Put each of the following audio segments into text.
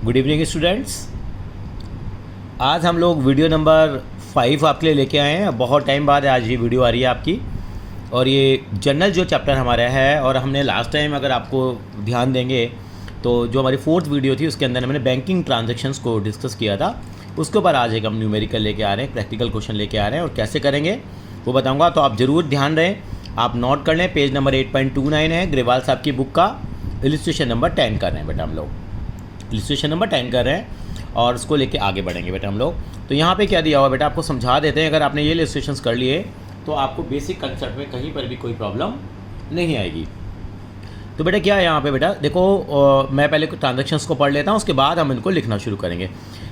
Good evening students. आज हम लोग वीडियो नंबर 5 आपके लिए लेके आए हैं। बहुत टाइम बाद आज ये वीडियो आ रही है आपकी, और ये जनरल जो चैप्टर हमारा है, और हमने लास्ट टाइम अगर आपको ध्यान देंगे तो जो हमारी 4th वीडियो थी उसके अंदर हमने बैंकिंग ट्रांजैक्शंस को डिस्कस किया था। उसके ऊपर आज एक हम न्यूमेरिकल लेके आ रहे हैं, प्रैक्टिकल क्वेश्चन लेके आ रहे हैं, और कैसे करेंगे वो बताऊँगा। तो आप ज़रूर ध्यान दें, आप नोट कर लें। पेज नंबर 8.29 है ग्रेवाल साहब की बुक का। इलिस्ट्रेशन नंबर 10 कर रहे हैं बेटा, हम लोग इलिस्ट्रेशन नंबर 10 कर रहे हैं और उसको लेके आगे बढ़ेंगे बेटा हम लोग। तो यहाँ पे क्या दिया हुआ बेटा, आपको समझा देते हैं। अगर आपने ये इलिस्ट्रेशंस कर लिए तो आपको बेसिक कंसेप्ट में कहीं पर भी कोई प्रॉब्लम नहीं आएगी। तो बेटा क्या है यहाँ पे बेटा, देखो मैं पहले ट्रांजेक्शन्स को पढ़ लेता हूँ, उसके बाद हम इनको लिखना शुरू करेंगे।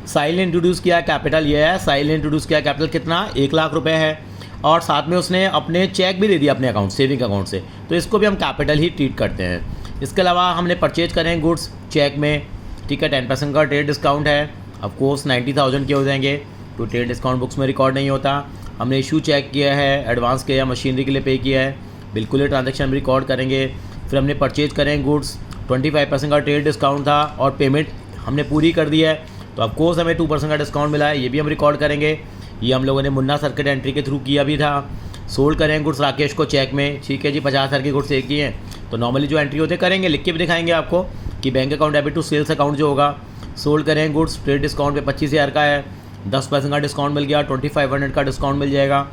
साहिल ने इंट्रोड्यूस किया कैपिटल, ये है साहिल ने इंट्रोड्यूस किया कैपिटल कितना, 1 लाख रुपये है, और साथ में उसने अपने चेक भी दे दिया अपने अकाउंट, सेविंग अकाउंट से, तो इसको भी हम कैपिटल ही ट्रीट करते हैं। इसके अलावा हमने परचेज करें गुड्स चेक में, ठीक है, 10% का ट्रेड डिस्काउंट है, ऑफ कोर्स 90,000 के हो जाएंगे, तो ट्रेड डिस्काउंट बुक्स में रिकॉर्ड नहीं होता। हमने इशू चेक किया है, एडवांस किया, मशीनरी के लिए पे किया है, बिल्कुल ये ट्रांजैक्शन हम रिकॉर्ड करेंगे। फिर हमने परचेज करें गुड्स, 25% का ट्रेड डिस्काउंट था और पेमेंट हमने पूरी कर दी है, तो ऑफ कोर्स हमें 2% का डिस्काउंट मिला है, ये भी हम रिकॉर्ड करेंगे। ये हम लोगों ने मुन्ना सर्किट एंट्री के थ्रू किया भी था। सोल्ड करें गुड्स राकेश को चेक में, ठीक है जी, 50,000 के गुड्स एक ही हैं, तो नॉर्मली जो एंट्री होते करेंगे, लिख के भी दिखाएंगे आपको कि bank account debit to sales account जो होगा। सोल्ड करें गुड्स, ट्रेड डिस्काउंट पे 25,000 का है, 10% का डिस्काउंट मिल गया, 2500 का डिस्काउंट मिल जाएगा,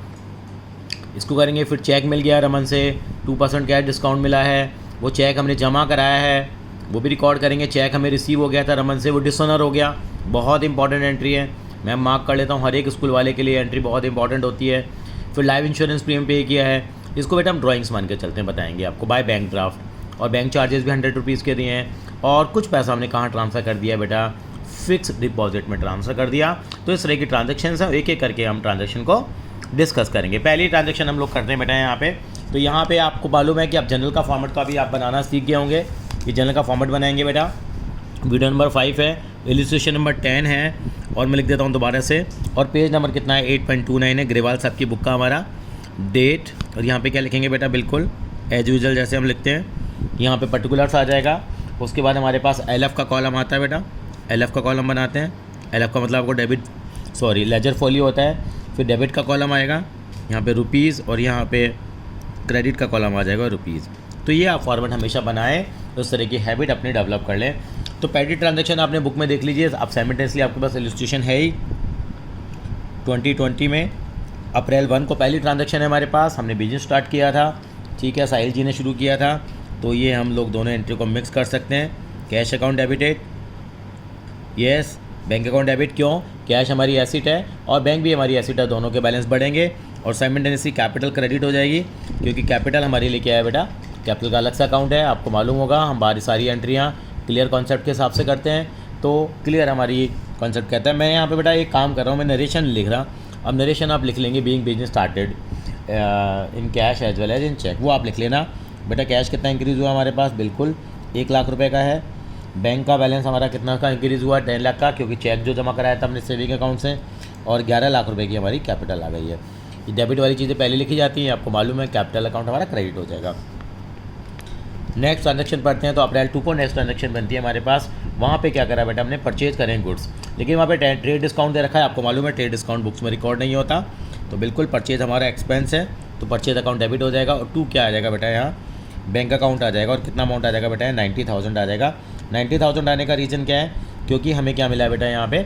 इसको करेंगे। फिर चेक मिल गया रमन से, 2% का डिस्काउंट मिला है, वो चेक हमने जमा कराया है, वो भी रिकॉर्ड करेंगे। चेक हमें रिसीव हो गया था रमन से, वो डिसऑनर हो गया, बहुत इंपॉर्टेंट एंट्री है, मैं मार्क कर लेता हूँ, हर एक स्कूल वाले के लिए एंट्री बहुत इंपॉर्टेंट होती है। फिर लाइफ इंश्योरेंस प्रीमियम पे किया है, इसको बेटा हम ड्राइंग्स मान के चलते हैं, बताएंगे आपको। बाय बैंक ड्राफ्ट, और बैंक चार्जेस भी 100 रुपीज़ के दिए हैं, और कुछ पैसा हमने कहाँ ट्रांसफ़र कर दिया बेटा, फिक्स डिपॉजिट में ट्रांसफ़र कर दिया। तो इस तरह की ट्रांजेक्शन हैं, एक एक करके हम ट्रांजेक्शन को डिस्कस करेंगे। पहली ट्रांजेक्शन हम लोग करते हैं बेटा यहाँ पे। तो यहाँ पे आपको मालूम है कि आप जनरल का फॉर्मेट तो अभी आप बनाना सीख गए होंगे, ये जनरल का फॉर्मेट बनाएंगे बेटा। वीडियो नंबर 5 है, इलिस्ट्रेशन नंबर 10 है, और मैं लिख देता हूँ दोबारा से, और पेज नंबर कितना है, 8.29 है ग्रेवाल साहब की बुक का हमारा। डेट, और यहाँ पे क्या लिखेंगे बेटा, बिल्कुल एज यूजुअल जैसे हम लिखते हैं, यहाँ पे पर्टिकुलर्स आ जाएगा। उसके बाद हमारे पास LF का कॉलम आता है बेटा, LF का कॉलम बनाते हैं। LF का मतलब आपको लेजर फोलियो होता है। फिर डेबिट का कॉलम आएगा, यहाँ पे रुपीज़, और यहाँ पे क्रेडिट का कॉलम आ जाएगा रुपीज़। तो ये आप फॉर्मेट हमेशा बनाएं, तो उस तरह की हैबिट अपनी डेवलप कर लें। तो पहली ट्रांजैक्शन आपने बुक में देख लीजिए, आप साइमल्टेनियसली आपके पास इलस्ट्रेशन है ही। 2020 में अप्रैल 1 को पहली ट्रांजैक्शन है हमारे पास, हमने बिजनेस स्टार्ट किया था, ठीक है, साहिल जी ने शुरू किया था। तो ये हम लोग दोनों एंट्री को मिक्स कर सकते हैं। Cash account debited, yes, bank account debit, क्यों, कैश हमारी एसिट है और बैंक भी हमारी एसिट है, दोनों के बैलेंस बढ़ेंगे। और साइमल्टेनियसली कैपिटल क्रेडिट हो जाएगी, क्योंकि कैपिटल हमारे लिए क्या है बेटा, कैपिटल का अलग सा अकाउंट है, आपको मालूम होगा। हम बारी सारी एंट्रियाँ क्लियर कॉन्सेप्ट के हिसाब से करते हैं, तो क्लियर हमारी कॉन्सेप्ट कहता है। मैं यहाँ पे बेटा एक काम कर रहा हूँ, मैं नरेशन लिख रहा, अब नरेशन आप लिख लेंगे, being business started in cash as well as in cheque, वो आप लिख लेना बेटा। कैश कितना इंक्रीज़ हुआ हमारे पास, बिल्कुल 1 लाख रुपये का है। बैंक का बैलेंस हमारा कितना का इंक्रीज़ हुआ, 10 लाख का, क्योंकि चेक जो जमा कराया था हमने सेविंग अकाउंट से, और 11 लाख रुपये की हमारी कैपिटल आ गई है। ये डेबिट वाली चीज़ें पहले लिखी जाती हैं, आपको मालूम है, कैपिटल अकाउंट हमारा क्रेडिट हो जाएगा। नेक्स्ट ट्रांजैक्शन पढ़ते हैं, तो अप्रैल 2 को नेक्स्ट ट्रांजैक्शन बनती है हमारे पास। वहाँ पे क्या करा बेटा, हमने परचेज करें गुड्स, लेकिन वहाँ पे ट्रेड डिस्काउंट दे रखा है, आपको मालूम है ट्रेड डिस्काउंट बुक्स में रिकॉर्ड नहीं होता, तो बिल्कुल परचेज हमारा एक्सपेंस है, तो परचेज अकाउंट डेबिट हो जाएगा। और 2 क्या आ जाएगा बेटा, यहाँ बैंक अकाउंट आ जाएगा, और कितना अमाउंट आ जाएगा बेटा, 90,000 आ जाएगा। 90,000 आने का रीज़न क्या है, क्योंकि हमें क्या मिला है बेटा, यहाँ पे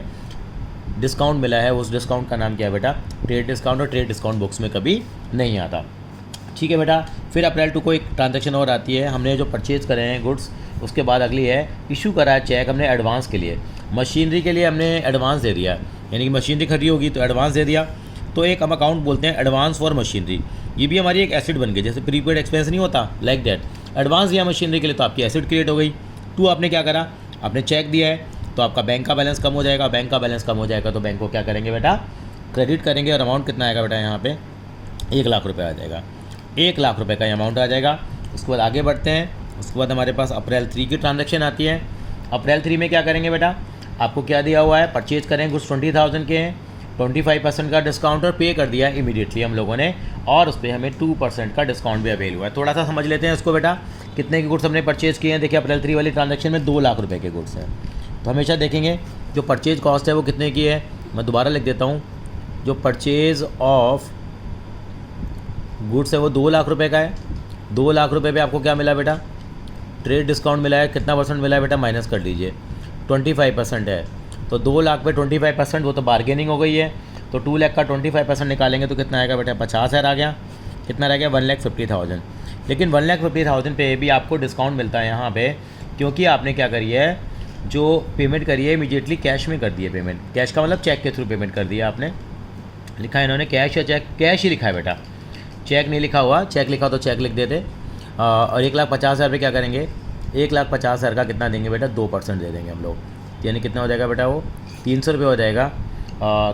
डिस्काउंट मिला है, उस डिस्काउंट का नाम क्या है बेटा, ट्रेड डिस्काउंट, और ट्रेड डिस्काउंट बुक्स में कभी नहीं आता, ठीक है बेटा। फिर अप्रैल 2 को एक ट्रांजैक्शन और आती है, हमने जो परचेज़ करे हैं गुड्स, उसके बाद अगली है इशू करा है चेक हमने एडवांस के लिए, मशीनरी के लिए हमने एडवांस दे दिया, यानी कि मशीनरी खरीदी होगी तो एडवांस दे दिया, तो एक हम अकाउंट बोलते हैं एडवांस फॉर मशीनरी। ये भी हमारी एक एसेट बन गई, जैसे प्रीपेड एक्सपेंस नहीं होता, लाइक दैट, एडवांस दिया मशीनरी के लिए तो आपकी एसेट क्रिएट हो गई। 2 आपने क्या करा, आपने चेक दिया है, तो आपका बैंक का बैलेंस कम हो जाएगा, बैंक का बैलेंस कम हो जाएगा तो बैंक को क्या करेंगे बेटा, क्रेडिट करेंगे, और अमाउंट कितना आएगा बेटा, यहाँ पे 1 लाख रुपये आ जाएगा, 1 लाख रुपये का अमाउंट आ जाएगा। उसके बाद आगे बढ़ते हैं, उसके बाद हमारे पास अप्रैल 3 की ट्रांजैक्शन आती है। अप्रैल 3 में क्या करेंगे बेटा, आपको क्या दिया हुआ है, परचेज करें गुड्स 20,000 के हैं, 25% का डिस्काउंट और पे कर दिया इमीडिएटली हम लोगों ने, और उस पर हमें 2% का डिस्काउंट भी अवेल हुआ है। थोड़ा सा समझ लेते हैं इसको बेटा, कितने के गुड्स हमने परचेज़ किए हैं। देखिए अप्रैल 3 वाली ट्रांजैक्शन में 2 लाख रुपए के गुड्स हैं, तो हमेशा देखेंगे जो परचेज कॉस्ट है वो कितने की है। मैं दोबारा लिख देता हूँ, जो परचेज ऑफ गुड्स है वो 2 लाख रुपए का है। 2 लाख रुपए पे आपको क्या मिला बेटा, ट्रेड डिस्काउंट मिला है। कितना परसेंट मिला है बेटा, माइनस कर लीजिए, 25% है। तो 2 लाख पे 25%, वो तो बार्गेनिंग हो गई है। तो 2 लाख का 25% निकालेंगे तो कितना आएगा बेटा, 50,000 आ गया। कितना रह गया, 1,50,000। लेकिन 1,50,000 पे भी आपको डिस्काउंट मिलता है यहाँ पे, क्योंकि आपने क्या करी है, जो पेमेंट करी है इमीडिएटली कैश में कर दी है पेमेंट। कैश का मतलब चेक के थ्रू पेमेंट कर दिया आपने। लिखा है इन्होंने कैश या चेक, कैश ही लिखा है बेटा, चेक नहीं लिखा हुआ। चेक लिखा तो चेक लिख देते। और 1,50,000 पे क्या करेंगे, 1,50,000 का कितना देंगे बेटा, 2% दे देंगे हम लोग। यानी कितना हो जाएगा बेटा, वो 300 रुपये हो जाएगा।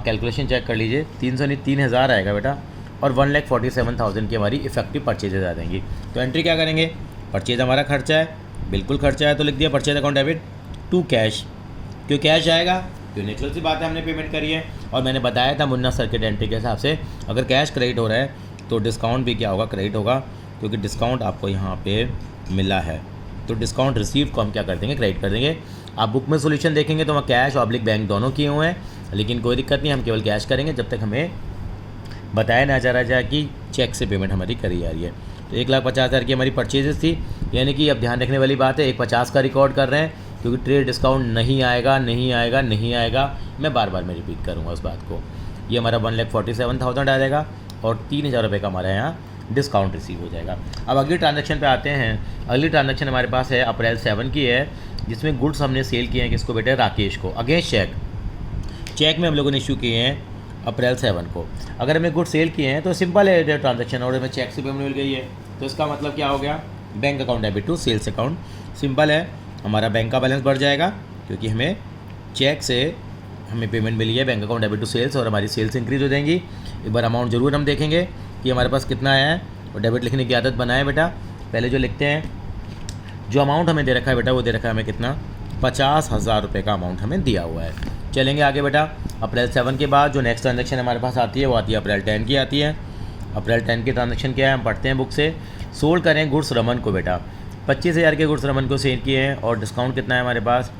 कैलकुलेशन चेक कर लीजिए, 300 नहीं 3,000 आएगा बेटा। और 1,47,000 की हमारी इफेक्टिव परचेजेज आ जाएंगी। तो एंट्री क्या करेंगे, परचेज हमारा खर्चा है, बिल्कुल खर्चा है, तो लिख दिया purchase account debit to cash. क्यों कैश आएगा, क्यों नेचुरल सी बात है, हमने पेमेंट करी है। और मैंने बताया था मुन्ना सर्किट एंट्री के हिसाब से अगर कैश क्रेडिट हो रहा है तो डिस्काउंट भी क्या होगा, क्रेडिट होगा, क्योंकि डिस्काउंट आपको यहाँ पे मिला है। तो डिस्काउंट रिसीव को हम क्या कर देंगे, क्रेडिट कर देंगे। आप बुक में सोल्यूशन देखेंगे तो वहाँ कैश ऑब्लिक बैंक दोनों किए हुए हैं, लेकिन कोई दिक्कत नहीं, हम केवल कैश करेंगे जब तक हमें बताया ना जा रहा जाए कि चेक से पेमेंट हमारी करी जा रही है। तो 1,50,000 की हमारी परचेजेस थी। यानी कि अब ध्यान रखने वाली बात है, 1,50 का रिकॉर्ड कर रहे हैं, क्योंकि ट्रेड डिस्काउंट नहीं आएगा, नहीं आएगा, नहीं आएगा। मैं बार बार मैं रिपीट करूँगा उस बात को। ये हमारा 1,47,000 आ जाएगा और 3,000 रुपये का हमारे यहाँ डिस्काउंट रिसीव हो जाएगा। अब अगली ट्रांजैक्शन पे आते हैं। अगली ट्रांजैक्शन हमारे पास है अप्रैल 7 की है, जिसमें गुड्स हमने सेल किए हैं किसको बेटे, राकेश को, अगेंस्ट चेक। चेक में हम लोगों ने इशू किए हैं अप्रैल 7 को। अगर हमें गुड सेल किए हैं तो सिंपल है ट्रांजैक्शन, और हमें चेक से पेमेंट मिल गई है, तो इसका मतलब क्या हो गया, bank account debit to sales account. Simple है, हमारा बैंक का बैलेंस बढ़ जाएगा क्योंकि हमें चेक से हमें पेमेंट मिली है, bank account debit to sales, और हमारी सेल्स इंक्रीज हो जाएंगी। एक बार अमाउंट ज़रूर हम देखेंगे कि हमारे पास कितना आया है, और डेबिट लिखने की आदत बनाए बेटा। पहले जो लिखते हैं, जो अमाउंट हमें दे रखा है बेटा, वो दे रखा है हमें कितना, 50,000 रुपये का अमाउंट हमें दिया हुआ है। चलेंगे आगे बेटा। अप्रैल 7 के बाद जो नेक्स्ट ट्रांजैक्शन हमारे पास आती है वो आती है अप्रैल 10 की आती है। अप्रैल 10 की ट्रांजैक्शन क्या है, हम पढ़ते हैं बुक से। सोल्ड करें गुड्स रमन को बेटा, 25,000 के गुड्स रमन को सेल किए हैं, और डिस्काउंट कितना है हमारे पास,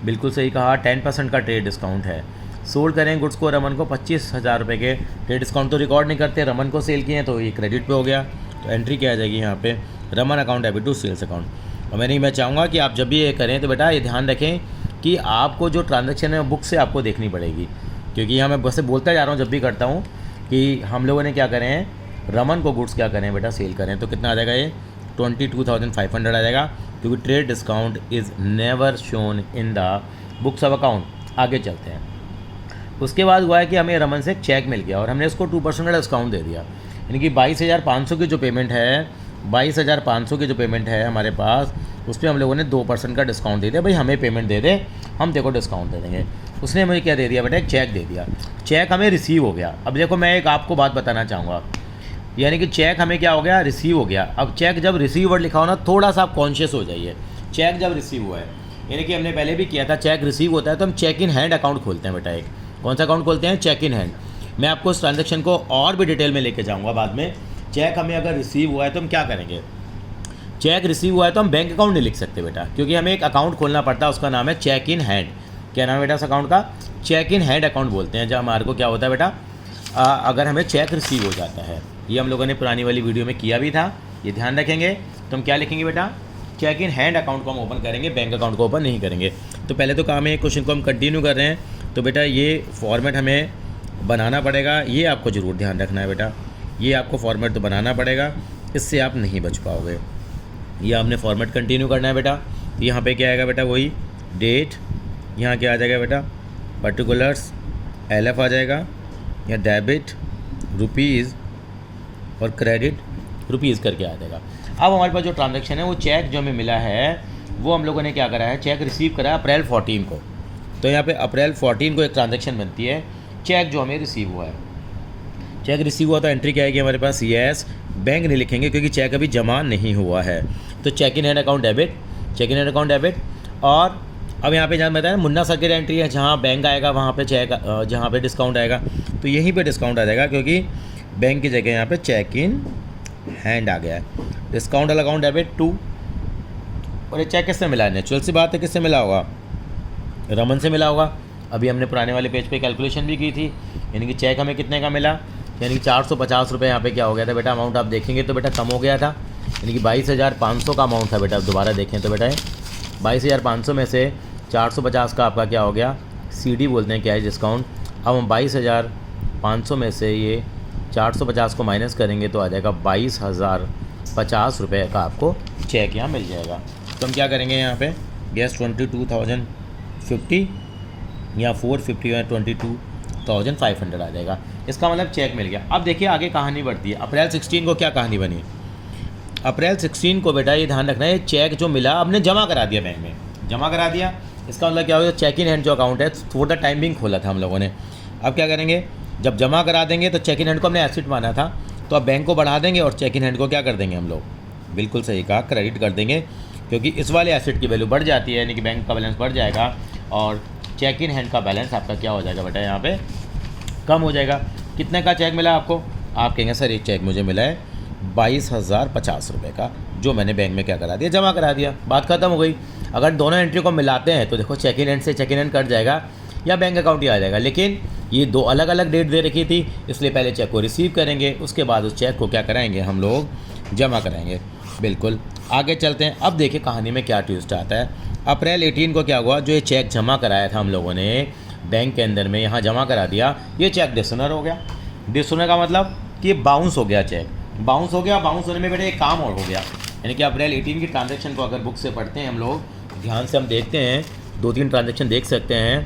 बिल्कुल सही कहा, 10% का ट्रेड डिस्काउंट है। सोल्ड करें गुड्स को रमन को 25,000 रुपये के, ट्रेड डिस्काउंट तो रिकॉर्ड नहीं करते, रमन को सेल किए हैं तो ये क्रेडिट पे हो गया। तो एंट्री क्या आ जाएगी यहाँ पे, Raman account debit to sales account. और मैं चाहूँगा कि आप जब भी ये करें तो बेटा ये ध्यान रखें कि आपको जो ट्रांजैक्शन है बुक से आपको देखनी पड़ेगी, क्योंकि यहाँ मैं बस बोलता जा रहा हूँ जब भी करता हूँ कि हम लोगों ने क्या करें हैं, रमन को गुड्स क्या करें बेटा, सेल करें। तो कितना आ जाएगा ये, 22,500 आ जाएगा, क्योंकि trade discount is never shown in the books of account. आगे चलते हैं। उसके बाद हुआ है कि हमें रमन से एक चेक मिल गया और हमने उसको 2% का डिस्काउंट दे दिया, यानी कि 22,500 की जो पेमेंट है, 22,500 की जो पेमेंट है हमारे पास, उस पर हम लोगों ने 2% का डिस्काउंट दे दिया। भाई हमें पेमेंट दे दे, हम देखो डिस्काउंट दे देंगे। उसने मुझे क्या दे दिया बेटा, एक चेक दे दिया। चेक हमें रिसीव हो गया। अब देखो मैं एक आपको बात बताना चाहूँगा, यानी कि चेक हमें क्या हो गया, रिसीव हो गया। अब चेक जब रिसीव वर्ड लिखा हो ना, थोड़ा सा आप कॉन्शियस हो जाइए। चेक जब रिसीव हुआ है, यानी कि हमने पहले भी किया था, चेक रिसीव होता है तो हम चेक इन हैंड अकाउंट खोलते हैं बेटा। एक कौन सा अकाउंट खोलते हैं, चेक इन हैंड। मैं आपको इस ट्रांजेक्शन को और भी डिटेल में लेके जाऊँगा बाद में। चेक हमें अगर रिसीव हुआ है तो हम क्या करेंगे, चेक रिसीव हुआ है तो हम बैंक अकाउंट नहीं लिख सकते बेटा, क्योंकि हमें एक अकाउंट खोलना पड़ता है, उसका नाम है चेक इन हैंड। क्या नाम है बेटा उस अकाउंट का, चेक इन हैंड अकाउंट बोलते हैं। जब हमारे को क्या होता है बेटा, अगर हमें चेक रिसीव हो जाता है, ये हम लोगों ने पुरानी वाली वीडियो में किया भी था, ये ध्यान रखेंगे। तो हम क्या लिखेंगे बेटा, चेक इन हैंड अकाउंट को हम ओपन करेंगे, बैंक अकाउंट को ओपन नहीं करेंगे। तो पहले तो काम है, क्वेश्चन को हम कंटिन्यू कर रहे हैं, तो बेटा ये फॉर्मेट हमें बनाना पड़ेगा, ये आपको ज़रूर ध्यान रखना है बेटा। ये आपको फॉर्मेट तो बनाना पड़ेगा, इससे आप नहीं बच पाओगे। ये आपने फॉर्मेट कंटिन्यू करना है बेटा। यहाँ पे क्या आएगा बेटा, वही डेट, यहाँ क्या आ जाएगा बेटा, पर्टिकुलर्स, LF आ जाएगा, या डेबिट रुपीज़ और क्रेडिट रुपीज़ करके आ जाएगा। अब हमारे पास जो ट्रांजैक्शन है, वो चेक जो हमें मिला है वो हम लोगों ने क्या करा है, चेक रिसीव करा है अप्रैल 14 को। तो यहाँ पे अप्रैल 14 को एक ट्रांजैक्शन बनती है, चेक जो हमें रिसीव हुआ है। चेक रिसीव हुआ तो एंट्री क्या आएगी हमारे पास, यस, बैंक नहीं लिखेंगे क्योंकि चेक अभी जमा नहीं हुआ है। तो cheque in hand account debit, cheque in hand account debit. और अब यहाँ पे जहाँ बताया मुन्ना सर्किट एंट्री है, जहाँ बैंक आएगा वहाँ पे चेक, जहाँ पे डिस्काउंट आएगा तो यहीं पे डिस्काउंट आ जाएगा, क्योंकि बैंक की जगह यहाँ पे चेक इन हैंड आ गया है। डिस्काउंट अकाउंट डेबिट टू, और ये चेक किससे मिला है, नेचुरल सी बात है किससे मिला होगा, रमन से मिला होगा। अभी हमने पुराने वाले पेज पे कैलकुलेशन भी की थी, यानी कि चेक हमें कितने का मिला, यानी कि 450 रुपये यहाँ पे क्या हो गया था बेटा, अमाउंट आप देखेंगे तो बेटा कम हो गया था, यानी कि 22,500 का अमाउंट था बेटा। अब दोबारा देखें तो बेटा 22,500 में से 450 का आपका क्या हो गया, CD बोलते हैं कैश डिस्काउंट। अब हम 22,500 में से ये 450 को माइनस करेंगे तो आ जाएगा 22,050 रुपये का आपको चेक यहाँ मिल जाएगा। तो हम क्या करेंगे यहाँ पे, गैस 22,050 या 450 या 22,500 आ जाएगा। इसका मतलब चेक मिल गया। अब देखिए आगे कहानी बढ़ती है। अप्रैल 16 को क्या कहानी बनी है, अप्रैल 16 को बेटा ये ध्यान रखना है, चेक जो मिला आपने जमा करा दिया, बैंक में जमा करा दिया। इसका मतलब क्या होगा, चेक इन हैंड जो अकाउंट है फॉर द टाइमिंग खोला था हम लोगों ने। अब क्या करेंगे, जब जमा करा देंगे तो चेक इन हैंड को हमने एसेट माना था, तो अब बैंक को बढ़ा देंगे और चेक इन हैंड को क्या कर देंगे हम लोग, बिल्कुल सही कहा, क्रेडिट कर देंगे, क्योंकि इस वाले एसेट की वैल्यू बढ़ जाती है, यानी कि बैंक का बैलेंस बढ़ जाएगा और चेक इन हैंड का बैलेंस आपका क्या हो जाएगा बेटा, यहाँ पे कम हो जाएगा। कितने का चेक मिला आपको, आप कहेंगे सर एक चेक मुझे मिला है 22,050 रुपये का, जो मैंने बैंक में क्या करा दिया, जमा करा दिया, बात खत्म हो गई। अगर दोनों एंट्री को मिलाते हैं तो देखो चेक इन हैंड से चेक इन हैंड कट जाएगा या बैंक अकाउंट ही आ जाएगा, लेकिन ये दो अलग अलग डेट दे रखी थी, इसलिए पहले चेक को रिसीव करेंगे, उसके बाद उस चेक को क्या कराएंगे हम लोग, जमा कराएंगे। बिल्कुल आगे चलते हैं। अब देखिए कहानी में क्या ट्विस्ट आता है। अप्रैल 18 को क्या हुआ, जो ये चेक जमा कराया था हम लोगों ने बैंक के अंदर में, यहाँ जमा करा दिया, ये चेक डिसऑनर हो गया। डिसऑनर का मतलब कि बाउंस हो गया, चेक बाउंस हो गया। बाउंस होने में बेटे एक काम और हो गया, यानी कि अप्रैल 18 की ट्रांजैक्शन को अगर बुक से पढ़ते हैं हम लोग, ध्यान से हम देखते हैं, 2-3 ट्रांजैक्शन देख सकते हैं।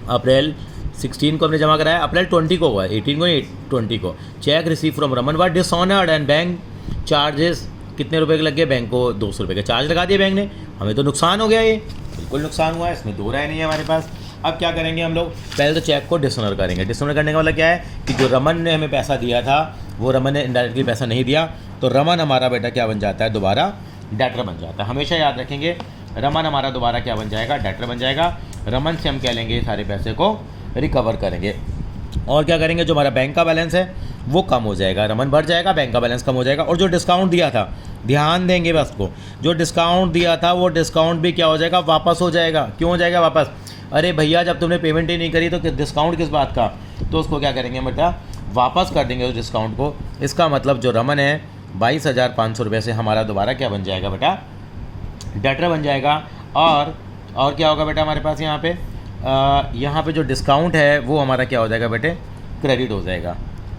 अप्रैल 16 को हमने जमा कराया, अप्रैल 20 को हुआ, 18 को नहीं 20 को। Check receive from Raman were dishonoured and bank charges कितने रुपए के लग गए, बैंक को 200 रुपये के चार्ज लगा दिए बैंक ने, हमें तो नुकसान हो गया, ये बिल्कुल नुकसान हुआ है, इसमें दो राय नहीं है हमारे पास। अब क्या करेंगे हम लोग, पहले तो चेक को डिसऑनर करेंगे। डिसऑनर करने का मतलब क्या है कि जो रमन ने हमें पैसा दिया था वो रमन ने इनडायरेक्टली पैसा नहीं दिया, तो रमन हमारा बेटा क्या बन जाता है, दोबारा डेटर बन जाता है। हमेशा याद रखेंगे, रमन हमारा दोबारा क्या बन जाएगा, डेटर बन जाएगा। रमन से हम क्या लेंगे, सारे पैसे को रिकवर करेंगे और क्या करेंगे, जो हमारा बैंक का बैलेंस है वो कम हो जाएगा, रमन बढ़ जाएगा, बैंक का बैलेंस कम हो जाएगा। और जो डिस्काउंट दिया था, ध्यान देंगे बस को, जो डिस्काउंट दिया था वो डिस्काउंट भी क्या हो जाएगा, वापस हो जाएगा। क्यों हो जाएगा वापस, अरे भैया जब तुमने पेमेंट ही नहीं करी तो डिस्काउंट किस बात का, तो उसको क्या करेंगे बेटा, वापस कर देंगे उस डिस्काउंट को। इसका मतलब जो रमन है 22,500 रुपये से हमारा दोबारा क्या बन जाएगा बेटा, डेटर बन जाएगा। और क्या होगा बेटा हमारे पास यहाँ पे जो डिस्काउंट है वो हमारा क्या हो जाएगा बेटे, क्रेडिट हो जाएगा।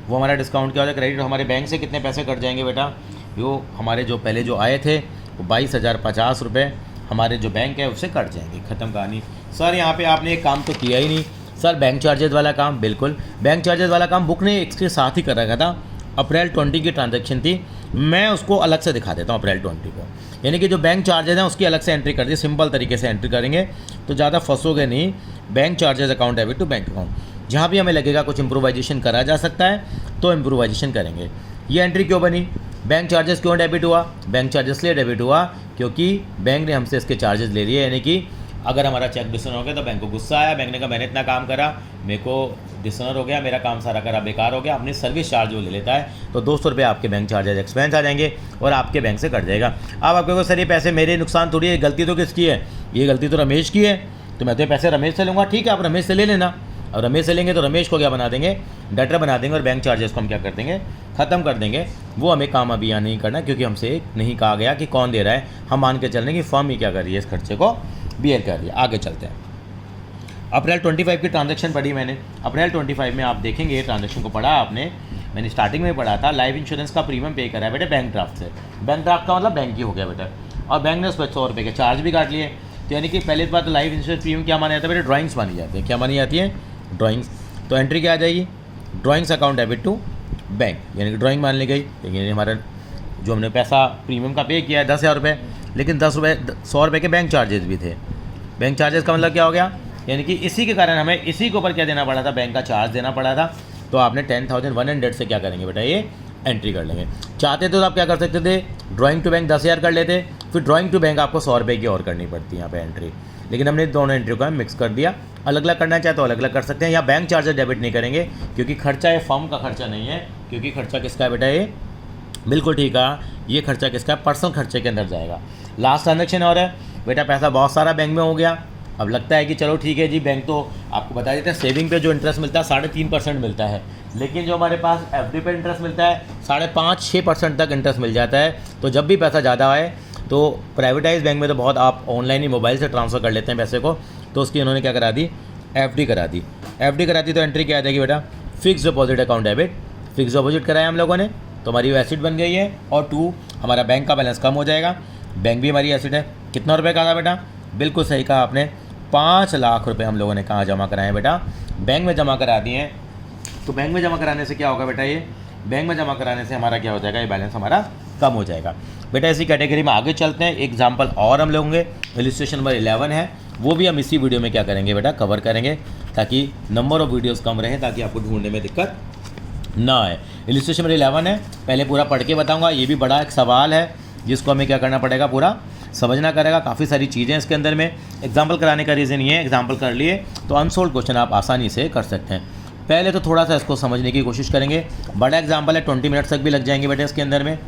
वो हमारा डिस्काउंट क्या हो जाएगा, क्रेडिट। हमारे बैंक से कितने पैसे कट जाएंगे बेटा, वो हमारे जो पहले जो आए थे वो 22,050 रुपये हमारे जो बैंक है उससे कट जाएंगे, ख़त्म कहानी। सर यहाँ पे आपने एक काम तो किया ही नहीं सर, बैंक चार्जेस वाला काम, बिल्कुल बैंक चार्जेस वाला काम बुक ने इसके साथ ही कर रखा था। अप्रैल 20 की ट्रांजैक्शन थी, मैं उसको अलग से दिखा देता हूँ अप्रैल 20 को, यानी कि जो बैंक चार्जेस हैं उसकी अलग से एंट्री कर दी, सिंपल तरीके से एंट्री करेंगे तो ज़्यादा फंसोगे नहीं। Bank charges account debit to bank account, जहाँ भी हमें लगेगा कुछ इम्प्रोवाइजेशन करा जा सकता है तो इम्प्रोवाइजेशन करेंगे। ये एंट्री क्यों बनी, बैंक चार्जेस क्यों डेबिट हुआ, बैंक चार्जेस लिए डेबिट हुआ क्योंकि बैंक ने हमसे इसके चार्जेस ले लिए, यानी कि अगर हमारा चेक डिसऑनर हो गया तो बैंक को गुस्सा आया, बैंक ने कहा मैंने इतना काम करा, मेरे को डिसऑनर हो गया, मेरा काम सारा करा बेकार हो गया, अपनी सर्विस चार्ज वो ले लेता है, तो 200 रुपये आपके बैंक चार्जेस एक्सपेंस आ जाएंगे और आपके बैंक से कट जाएगा। अब आप कहोगे सर ये पैसे मेरे नुकसान थोड़ी है, गलती तो किसकी है, ये गलती तो रमेश की है, तो मैं तो ये पैसे रमेश से लूँगा, ठीक है आप रमेश से ले लेना। और रमेश से लेंगे तो रमेश को क्या बना देंगे, डेटर बना देंगे और बैंक चार्जेस को हम क्या कर देंगे, ख़त्म कर देंगे। वो हमें काम अभी यहाँ नहीं करना क्योंकि हमसे नहीं कहा गया कि कौन दे रहा है, हम मान के चलने की फर्म ही क्या कर रही है, इस खर्चे को बियर कर रही है। आगे चलते हैं। अप्रैल 25 की ट्रांजैक्शन पढ़ी मैंने, अप्रैल 25 में आप देखेंगे ट्रांजैक्शन को पढ़ा आपने, मैंने स्टार्टिंग में पढ़ा था, लाइफ इंश्योरेंस का प्रीमियम पे करा है बेटे बैंक ड्राफ्ट से। बैंक ड्राफ्ट का मतलब बैंक ही हो गया बेटा, और बैंक ने उस पर 100 रुपये के चार्ज भी काट लिए। तो यानी कि पहली बात तो लाइफ इंश्योरेंस प्रीमियम क्या माना जाता है बेटे, ड्राइंग्स मानी जाती है। क्या मानी जाती है, ड्राइंग्स। तो एंट्री क्या आ जाएगी, drawings account debit to bank, यानी कि ड्राइंग मान ली गई। लेकिन हमारा जो हमने पैसा प्रीमियम का पे किया है 10,000 रुपये, लेकिन 100 रुपये के बैंक चार्जेस भी थे। बैंक चार्जेस का मतलब क्या हो गया, यानी कि इसी के कारण हमें इसी के ऊपर क्या देना पड़ा था, बैंक का चार्ज देना पड़ा था। तो आपने 10,100 से क्या करेंगे बेटा, ये एंट्री कर लेंगे। चाहते तो आप क्या कर सकते थे, ड्राइंग टू बैंक 10,000 कर लेते, फिर ड्राइंग टू बैंक आपको 100 रुपये की और करनी पड़ती है यहाँ पे एंट्री। लेकिन हमने दोनों एंट्री को मिक्स कर दिया, अलग अलग करना चाहे तो अलग अलग कर सकते हैं। या बैंक चार्जेस डेबिट नहीं करेंगे क्योंकि खर्चा ये फर्म का खर्चा नहीं है, क्योंकि खर्चा किसका है बेटा, ये बिल्कुल ठीक है, ये खर्चा किसका है, पर्सनल खर्चे के अंदर जाएगा। लास्ट ट्रांजेक्शन और है बेटा, पैसा बहुत सारा बैंक में हो गया, अब लगता है कि चलो ठीक है जी, बैंक तो आपको बता देते हैं सेविंग पे जो इंटरेस्ट मिलता है 3.5% मिलता है, लेकिन जो हमारे पास एफडी पे इंटरेस्ट मिलता है 5.5-6% तक इंटरेस्ट मिल जाता है। तो जब भी पैसा ज़्यादा आए तो प्राइवेटाइज बैंक में तो बहुत आप ऑनलाइन ही मोबाइल से ट्रांसफ़र कर लेते हैं पैसे को, तो उसकी उन्होंने क्या करा दी, एफडी करा दी। एफडी कराती तो एंट्री क्या आ जाएगी बेटा, fix deposit account debit, fix deposit कराया हम लोगों ने तो हमारी वो एसिड बन गई है, और 2 हमारा बैंक का बैलेंस कम हो जाएगा, बैंक भी हमारी एसिड है। कितना रुपये का था बेटा, बिल्कुल सही कहा आपने, 5 लाख रुपए हम लोगों ने कहाँ जमा कराए हैं बेटा, बैंक में जमा करा दिए हैं। तो बैंक में जमा कराने से क्या होगा बेटा, ये बैंक में जमा कराने से हमारा क्या हो जाएगा, ये बैलेंस हमारा कम हो जाएगा। बेटा इसी कैटेगरी में आगे चलते हैं, एग्जाम्पल और हम लेंगे, इलस्ट्रेशन नंबर 11 है, वो भी हम इसी वीडियो में क्या करेंगे बेटा, कवर करेंगे, ताकि नंबर ऑफ वीडियोस कम रहे, ताकि आपको ढूंढने में दिक्कत ना आए। इलस्ट्रेशन नंबर 11 है, पहले पूरा पढ़ के बताऊंगा, ये भी बड़ा एक सवाल है जिसको हमें क्या करना पड़ेगा, पूरा समझना करेगा, काफ़ी सारी चीज़ें इसके अंदर में। एग्जाम्पल कराने का रीज़न ये है, एग्जाम्पल कर लिए तो अनसोल्व क्वेश्चन आप आसानी से कर सकते हैं। पहले तो थोड़ा सा इसको समझने की कोशिश करेंगे, बड़ा एग्जाम्पल है, 20 मिनट्स तक भी लग जाएंगे बेटा इसके अंदर में।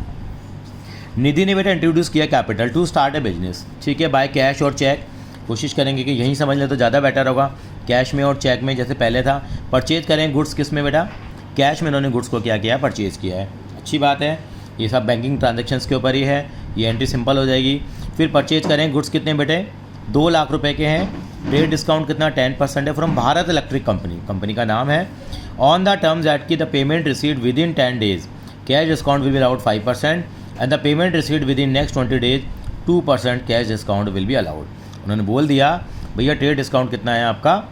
निधि ने बेटा इंट्रोड्यूस किया capital to start a business, ठीक है, बाय कैश और चेक। कोशिश करेंगे कि यहीं समझ लें तो ज़्यादा बेटर होगा, कैश में और चेक में जैसे पहले था। परचेज करें गुड्स किस में बेटा, कैश में इन्होंने गुड्स को क्या किया, परचेज़ किया है, अच्छी बात है। ये सब बैंकिंग ट्रांजेक्शंस के ऊपर ही है, ये एंट्री सिंपल हो जाएगी। फिर परचेज करें गुड्स कितने बेटे, 2 लाख रुपए के हैं, ट्रेड डिस्काउंट कितना 10% है from Bharat electric company, company का नाम है। ऑन द टर्म्स एट की the payment received with in 10 days, cash discount will be allowed 5% and the payment received with in next 20 days 2% cash discount will be allowed. उन्होंने बोल दिया भैया trade discount कितना है आपका,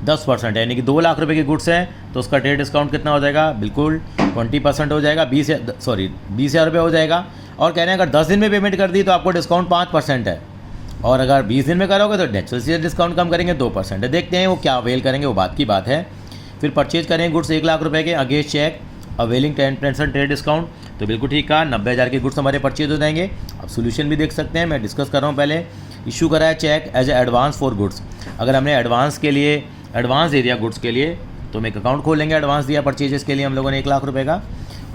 10% है, यानी कि 2 लाख रुपए की गुड्स है तो उसका ट्रेड डिस्काउंट कितना हो जाएगा, बिल्कुल 20% हो जाएगा, 20,000 रुपये हो जाएगा। और कह रहे हैं अगर 10 दिन में पेमेंट कर दी तो आपको डिस्काउंट 5% है, और अगर 20 दिन में करोगे तो नेचुरल से डिस्काउंट कम करेंगे 2% है। देखते हैं वो क्या अवेल करेंगे, वो बात की बात है। फिर परचेज करें गुड्स 1 लाख रुपए के against cheque availing 10% trade discount, तो बिल्कुल ठीक कहा, 90,000 के गुड्स हमारे परचेज हो जाएंगे। अब सोल्यूशन भी देख सकते हैं, मैं डिस्कस कर रहा हूँ पहले। इशू करा है cheque as a advance for goods, अगर हमने एडवांस के लिए एडवांस दे दिया गुड्स के लिए तो हम एक अकाउंट खोलेंगे, एडवांस दिया परचेजेस के लिए हम लोगों ने 1 लाख रुपए का।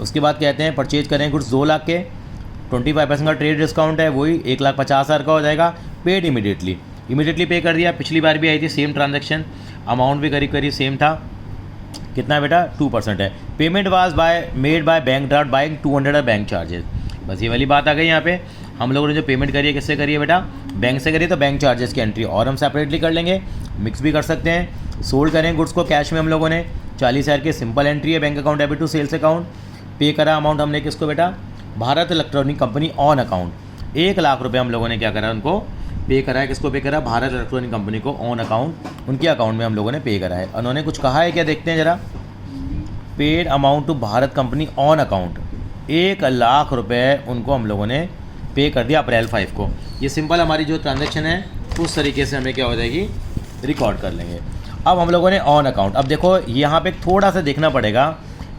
उसके बाद कहते हैं परचेज करें गुड्स 2 लाख के, 25% का ट्रेड डिस्काउंट है, वही 1,50,000 का हो जाएगा। पेड इमीडिएटली पे कर दिया, पिछली बार भी आई थी सेम ट्रांजैक्शन, अमाउंट भी करीब करीब सेम था, कितना बेटा 2% है। Payment was made by bank draft buying 200 bank charges, बस ये वाली बात आ गई यहाँ पे। हम लोगों ने जो पेमेंट करी है किससे करी है बेटा, बैंक से करी है, तो बैंक चार्जेस की एंट्री और हम सेपरेटली कर लेंगे, मिक्स भी कर सकते हैं। सोल्ड करें गुड्स को कैश में हम लोगों ने 40,000 की सिंपल एंट्री है, bank account debit to sales account. Pay करा अमाउंट हमने किसको बेटा, Bharat electronic company on account, 1 lakh रुपए हम लोगों ने क्या करा, उनको पे करा है। किसको पे करा, भारत इलेक्ट्रॉनिक कंपनी को ऑन अकाउंट, उनके अकाउंट में हम लोगों ने पे करा है। उन्होंने कुछ कहा है क्या, देखते हैं जरा। Paid amount to Bharat company on account, 1 lakh रुपए उनको हम लोगों ने पे कर दिया अप्रैल 5 को। ये सिंपल हमारी जो ट्रांजैक्शन है उस तरीके से हमें क्या हो जाएगी, रिकॉर्ड कर लेंगे। अब हम लोगों ने ऑन अकाउंट, अब देखो यहाँ पे थोड़ा सा देखना पड़ेगा।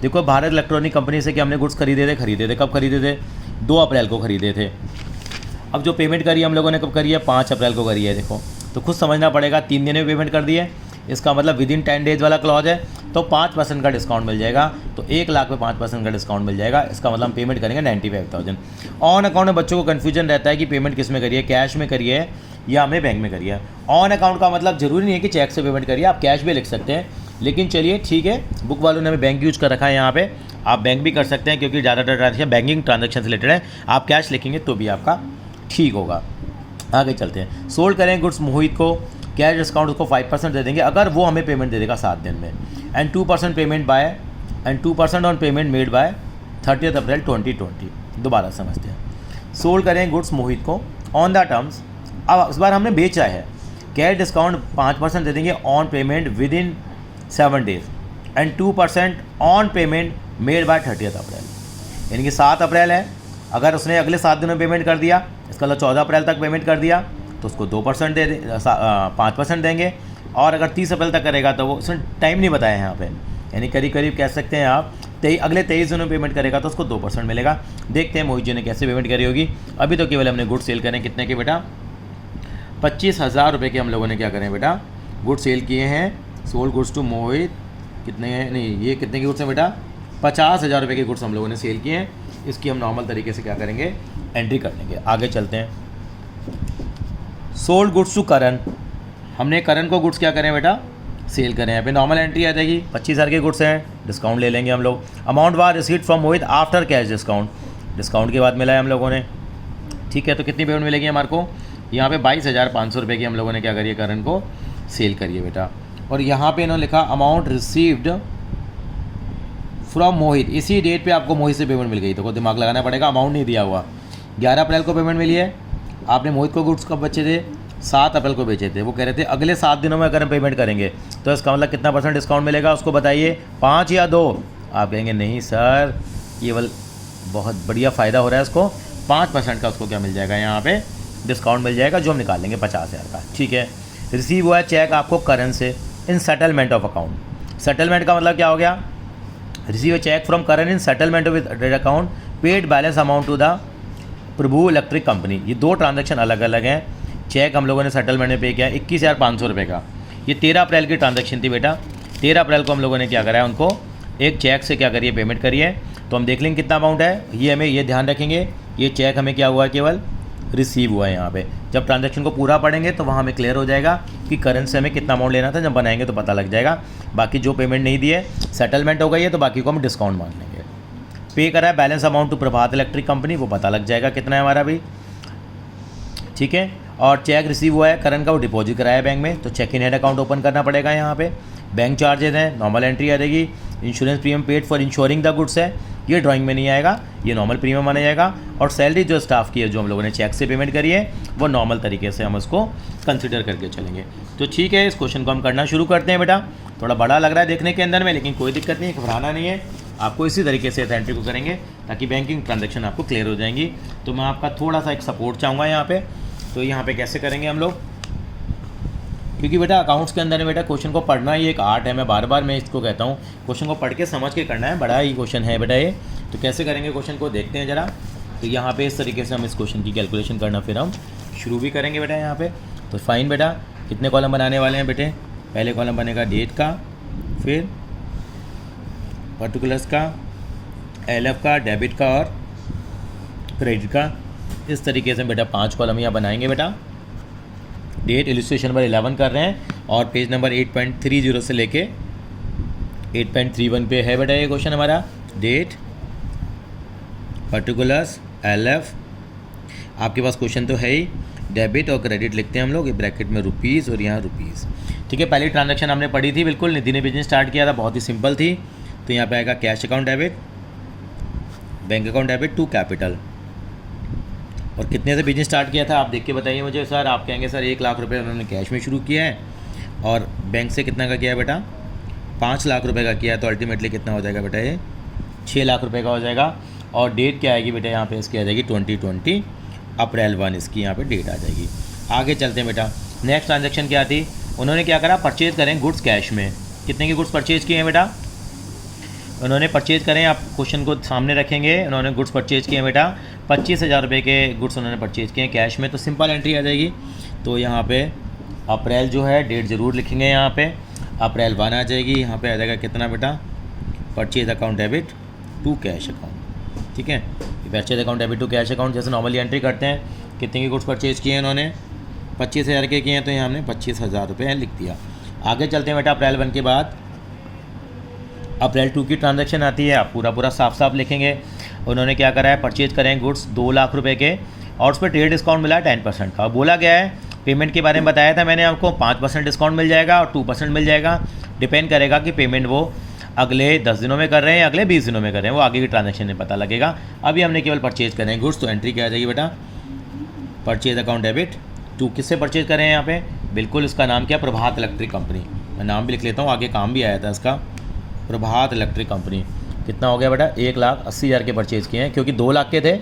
देखो भारत इलेक्ट्रॉनिक कंपनी से कि हमने गुड्स खरीदे थे, कब खरीदे थे, 2 अप्रैल को खरीदे थे। अब जो पेमेंट करी हम लोगों ने कब करी है, 5 अप्रैल को करी है। देखो तो खुद समझना पड़ेगा, 3 दिन में पेमेंट कर दी है, इसका मतलब विद इन 10 days वाला क्लॉज है, तो 5% का डिस्काउंट मिल जाएगा। तो 1 लाख पे 5% का डिस्काउंट मिल जाएगा, इसका मतलब हम पेमेंट करेंगे 95,000। ऑन अकाउंट में बच्चों को कन्फ्यूजन रहता है कि पेमेंट किस में करिए, कैश में करिए या हमने बैंक में करिए। ऑन अकाउंट का मतलब जरूरी नहीं है कि चेक से पेमेंट करिए, आप कैश भी लिख सकते हैं, लेकिन चलिए ठीक है, बुक वालों ने हमें बैंक यूज कर रखा है यहाँ पे, आप बैंक भी कर सकते हैं क्योंकि ज़्यादातर ट्रांजेक्शन बैंकिंग ट्रांजेक्शन से रिलेटेड है। आप कैश लिखेंगे तो भी आपका ठीक होगा। आगे चलते हैं। सोल्ड करें गुड्स मोहित को, कैश डिस्काउंट उसको 5% दे देंगे अगर वो हमें पेमेंट दे देगा 7 दिन में, and 2% on payment made by 30 अप्रैल 2020। दोबारा समझते हैं। सोल्ड करें गुड्स मोहित को ऑन द टर्म्स, अब इस बार हमने बेचा है, कैश डिस्काउंट 5% दे देंगे on payment with in 7 days and 2% on payment made by 30 अप्रैल, यानी कि 7 अप्रैल है, अगर उसने अगले 7 दिनों में पेमेंट कर दिया, इसका मतलब 14 अप्रैल तक पेमेंट कर दिया तो उसको 2% दे 5% देंगे, और अगर 30 अप्रैल तक करेगा तो वो उसने टाइम नहीं बताया यहाँ पे, यानी करीब करीब कह सकते हैं आप अगले 23 दिनों में पेमेंट करेगा तो उसको 2% मिलेगा। देखते हैं मोहित जी ने कैसे पेमेंट करी होगी। अभी तो केवल हमने गुड सेल करें, कितने के बेटा, 25,000 रुपये के हम लोगों ने क्या करें बेटा, गुड सेल किए हैं। सोल्ड गुड्स टू मोहित कितने हैं, नहीं ये कितने के गुड्स हैं बेटा, 50,000 रुपये के गुड्स हम लोगों ने सेल किए हैं। इसकी हम नॉर्मल तरीके से क्या करेंगे, एंट्री कर लेंगे। आगे चलते हैं। सोल्ड गुड्स टू करण, हमने करण को गुड्स क्या करें बेटा, सेल करें। यहाँ पे नॉर्मल एंट्री आ जाएगी, 25,000 के गुड्स हैं, डिस्काउंट ले लेंगे हम लोग। Amount war received from Mohit after cash discount, discount के बाद मिला है हम लोगों ने, ठीक है। तो कितनी पेमेंट मिलेगी हमारे को, यहाँ पे 22,500 रुपये की हम लोगों ने क्या करिए, करण को सेल करिए बेटा। और यहाँ पे इन्होंने लिखा अमाउंट रिसीव्ड फ्रॉम मोहित, इसी डेट पे आपको मोहित से पेमेंट मिल गई, तो को दिमाग लगाना पड़ेगा, अमाउंट नहीं दिया हुआ। 11 अप्रैल को पेमेंट मिली है, आपने मोहित को गुड्स कब बेचे थे, 7 अप्रैल को बेचे थे। वो कह रहे थे अगले 7 दिनों में अगर हम पेमेंट करेंगे तो इसका मतलब कितना % डिस्काउंट मिलेगा, उसको बताइए, 5 या 2। आप कहेंगे नहीं सर, केवल बहुत बढ़िया फ़ायदा हो रहा है इसको, 5% का उसको क्या मिल जाएगा, यहाँ पे डिस्काउंट मिल जाएगा, जो हम निकाल लेंगे 50,000 का, ठीक है। रिसीव हुआ है चेक आपको करण से in settlement of account. Settlement का मतलब क्या हो गया, receive cheque from Karan in settlement with debt account, paid balance amount to the Prabhu electric company. ये 2 ट्रांजैक्शन अलग अलग हैं। चेक हम लोगों ने सेटलमेंट में पे किया 21,500 रुपये का, ये 13 अप्रैल की ट्रांजैक्शन थी बेटा। 13 अप्रैल को हम लोगों ने क्या करा है, उनको एक चेक से क्या करिए, पेमेंट करिए। तो हम देख लेंगे कितना अमाउंट है, ये हमें ये ध्यान रखेंगे, ये चेक हमें क्या हुआ है, केवल रिसीव हुआ है। यहाँ पे जब ट्रांजैक्शन को पूरा पढ़ेंगे तो वहाँ हमें क्लियर हो जाएगा कि करंट से हमें कितना अमाउंट लेना था, जब बनाएंगे तो पता लग जाएगा। बाकी जो पेमेंट नहीं दी है, सेटलमेंट हो गई है, तो बाकी को हम डिस्काउंट मान लेंगे। पे करा है balance amount to Prabhat electric company, वो पता लग जाएगा कितना है हमारा भी, ठीक है। और चेक रिसीव हुआ है करण का, वो डिपॉजिट कराया है बैंक में, तो cheque in head account open करना पड़ेगा। यहाँ पे बैंक चार्जेज हैं, नॉर्मल एंट्री आ जाएगी। Insurance premium paid for insuring the goods है, ये ड्राइंग में नहीं आएगा, ये नॉर्मल प्रीमियम माना जाएगा। और सैलरी जो स्टाफ की है, जो हम लोगों ने चेक से पेमेंट करी है, वो नॉर्मल तरीके से हम उसको कंसिडर करके चलेंगे। तो ठीक है, इस क्वेश्चन को हम करना शुरू करते हैं बेटा। थोड़ा बड़ा लग रहा है देखने के अंदर में, लेकिन कोई दिक्कत नहीं है, घबराना नहीं है। आपको इसी तरीके से इस एंट्री को करेंगे ताकि बैंकिंग ट्रांजेक्शन आपको क्लियर हो जाएंगी। तो मैं आपका थोड़ा सा एक सपोर्ट चाहूँगा यहाँ पे। तो यहाँ पे कैसे करेंगे हम लोग, क्योंकि बेटा अकाउंट्स के अंदर में बेटा क्वेश्चन को पढ़ना ही एक आर्ट है। मैं बार बार मैं इसको कहता हूँ, क्वेश्चन को पढ़ के समझ के करना है, बड़ा ही क्वेश्चन है बेटा ये। तो कैसे करेंगे क्वेश्चन को देखते हैं ज़रा। तो यहाँ पे इस तरीके से हम इस क्वेश्चन की कैलकुलेशन करना फिर हम शुरू भी करेंगे बेटा यहाँ पे। तो फाइन बेटा, कितने कॉलम बनाने वाले हैं बेटे, पहले कॉलम बनेगा डेट का, फिर पर्टिकुलर्स का, एलएफ का, डेबिट का और क्रेडिट का। इस तरीके से बेटा 5 कॉलम यहाँ बनाएंगे बेटा। डेट इलस्ट्रेशन नंबर 11 कर रहे हैं और पेज नंबर 8.30 से लेके 8.31 पे है बेटा ये क्वेश्चन हमारा। डेट, पर्टिकुलर्स, एलएफ, आपके पास क्वेश्चन तो है ही, डेबिट और क्रेडिट लिखते हैं हम लोग, ये ब्रैकेट में रुपीज़ और यहाँ रुपीज़, ठीक है। पहली ट्रांजैक्शन हमने पढ़ी थी, बिल्कुल निधि ने बिजनेस स्टार्ट किया था, बहुत ही सिंपल थी। तो यहाँ पे आएगा cash account debit, bank account debit to capital. और कितने से बिजनेस स्टार्ट किया था आप देख के बताइए मुझे सर। आप कहेंगे सर 1 लाख रुपए उन्होंने कैश में शुरू किया है, और बैंक से कितना का किया है बेटा, 5 लाख रुपए का किया है। तो अल्टीमेटली कितना हो जाएगा बेटा, ये 6 लाख रुपए का हो जाएगा। और डेट क्या आएगी बेटा, यहाँ पे इसकी आ जाएगी 2020 अप्रैल 1, इसकी यहाँ पे डेट आ जाएगी। आगे चलते हैं बेटा। नेक्स्ट ट्रांजेक्शन क्या थी, उन्होंने क्या करा, परचेज करें गुड्स कैश में। कितने के गुड्स परचेज किए हैं बेटा, उन्होंने परचेज करें, आप क्वेश्चन को सामने रखेंगे। उन्होंने गुड्स परचेज किए हैं बेटा, 25,000 रुपये के गुड्स उन्होंने परचेज किए हैं कैश में। तो सिंपल एंट्री आ जाएगी। तो यहाँ पे अप्रैल जो है डेट ज़रूर लिखेंगे, यहाँ पे अप्रैल 1 आ जाएगी। यहाँ पे आ जाएगा कितना बेटा, purchase account debit to cash account, ठीक है। Purchase account debit to cash account जैसे नॉर्मली एंट्री करते हैं। कितने के गुड्स परचेज किए हैं उन्होंने, 25,000 के किए हैं, तो यहाँ हमने 25,000 रुपये लिख दिया। आगे चलते हैं बेटा। अप्रैल 1 के बाद अप्रैल 2 की ट्रांजैक्शन आती है, आप पूरा साफ साफ लिखेंगे। उन्होंने क्या करा है, परचेज करें गुड्स 2 लाख रुपए के, और उस पर ट्रेड डिस्काउंट मिला है 10% का। बोला गया है, पेमेंट के बारे में बताया था मैंने आपको, 5% डिस्काउंट मिल जाएगा और 2% मिल जाएगा। डिपेंड करेगा कि पेमेंट वो अगले 10 दिनों में कर रहे हैं या अगले 20 दिनों में कर रहे हैं, वो आगे की ट्रांजैक्शन में पता लगेगा। अभी हमने केवल परचेज करें गुड्स, तो एंट्री क्या आ जाएगी बेटा, परचेज अकाउंट डेबिट टू, किससे परचेज करें यहाँ पे, बिल्कुल इसका नाम क्या, प्रभात इलेक्ट्रिक कंपनी। मैं नाम भी लिख लेता हूँ, आगे काम भी आया था इसका, प्रभात इलेक्ट्रिक कंपनी। कितना हो गया बेटा, 1,80,000 के परचेज़ किए हैं, क्योंकि 2 लाख के थे।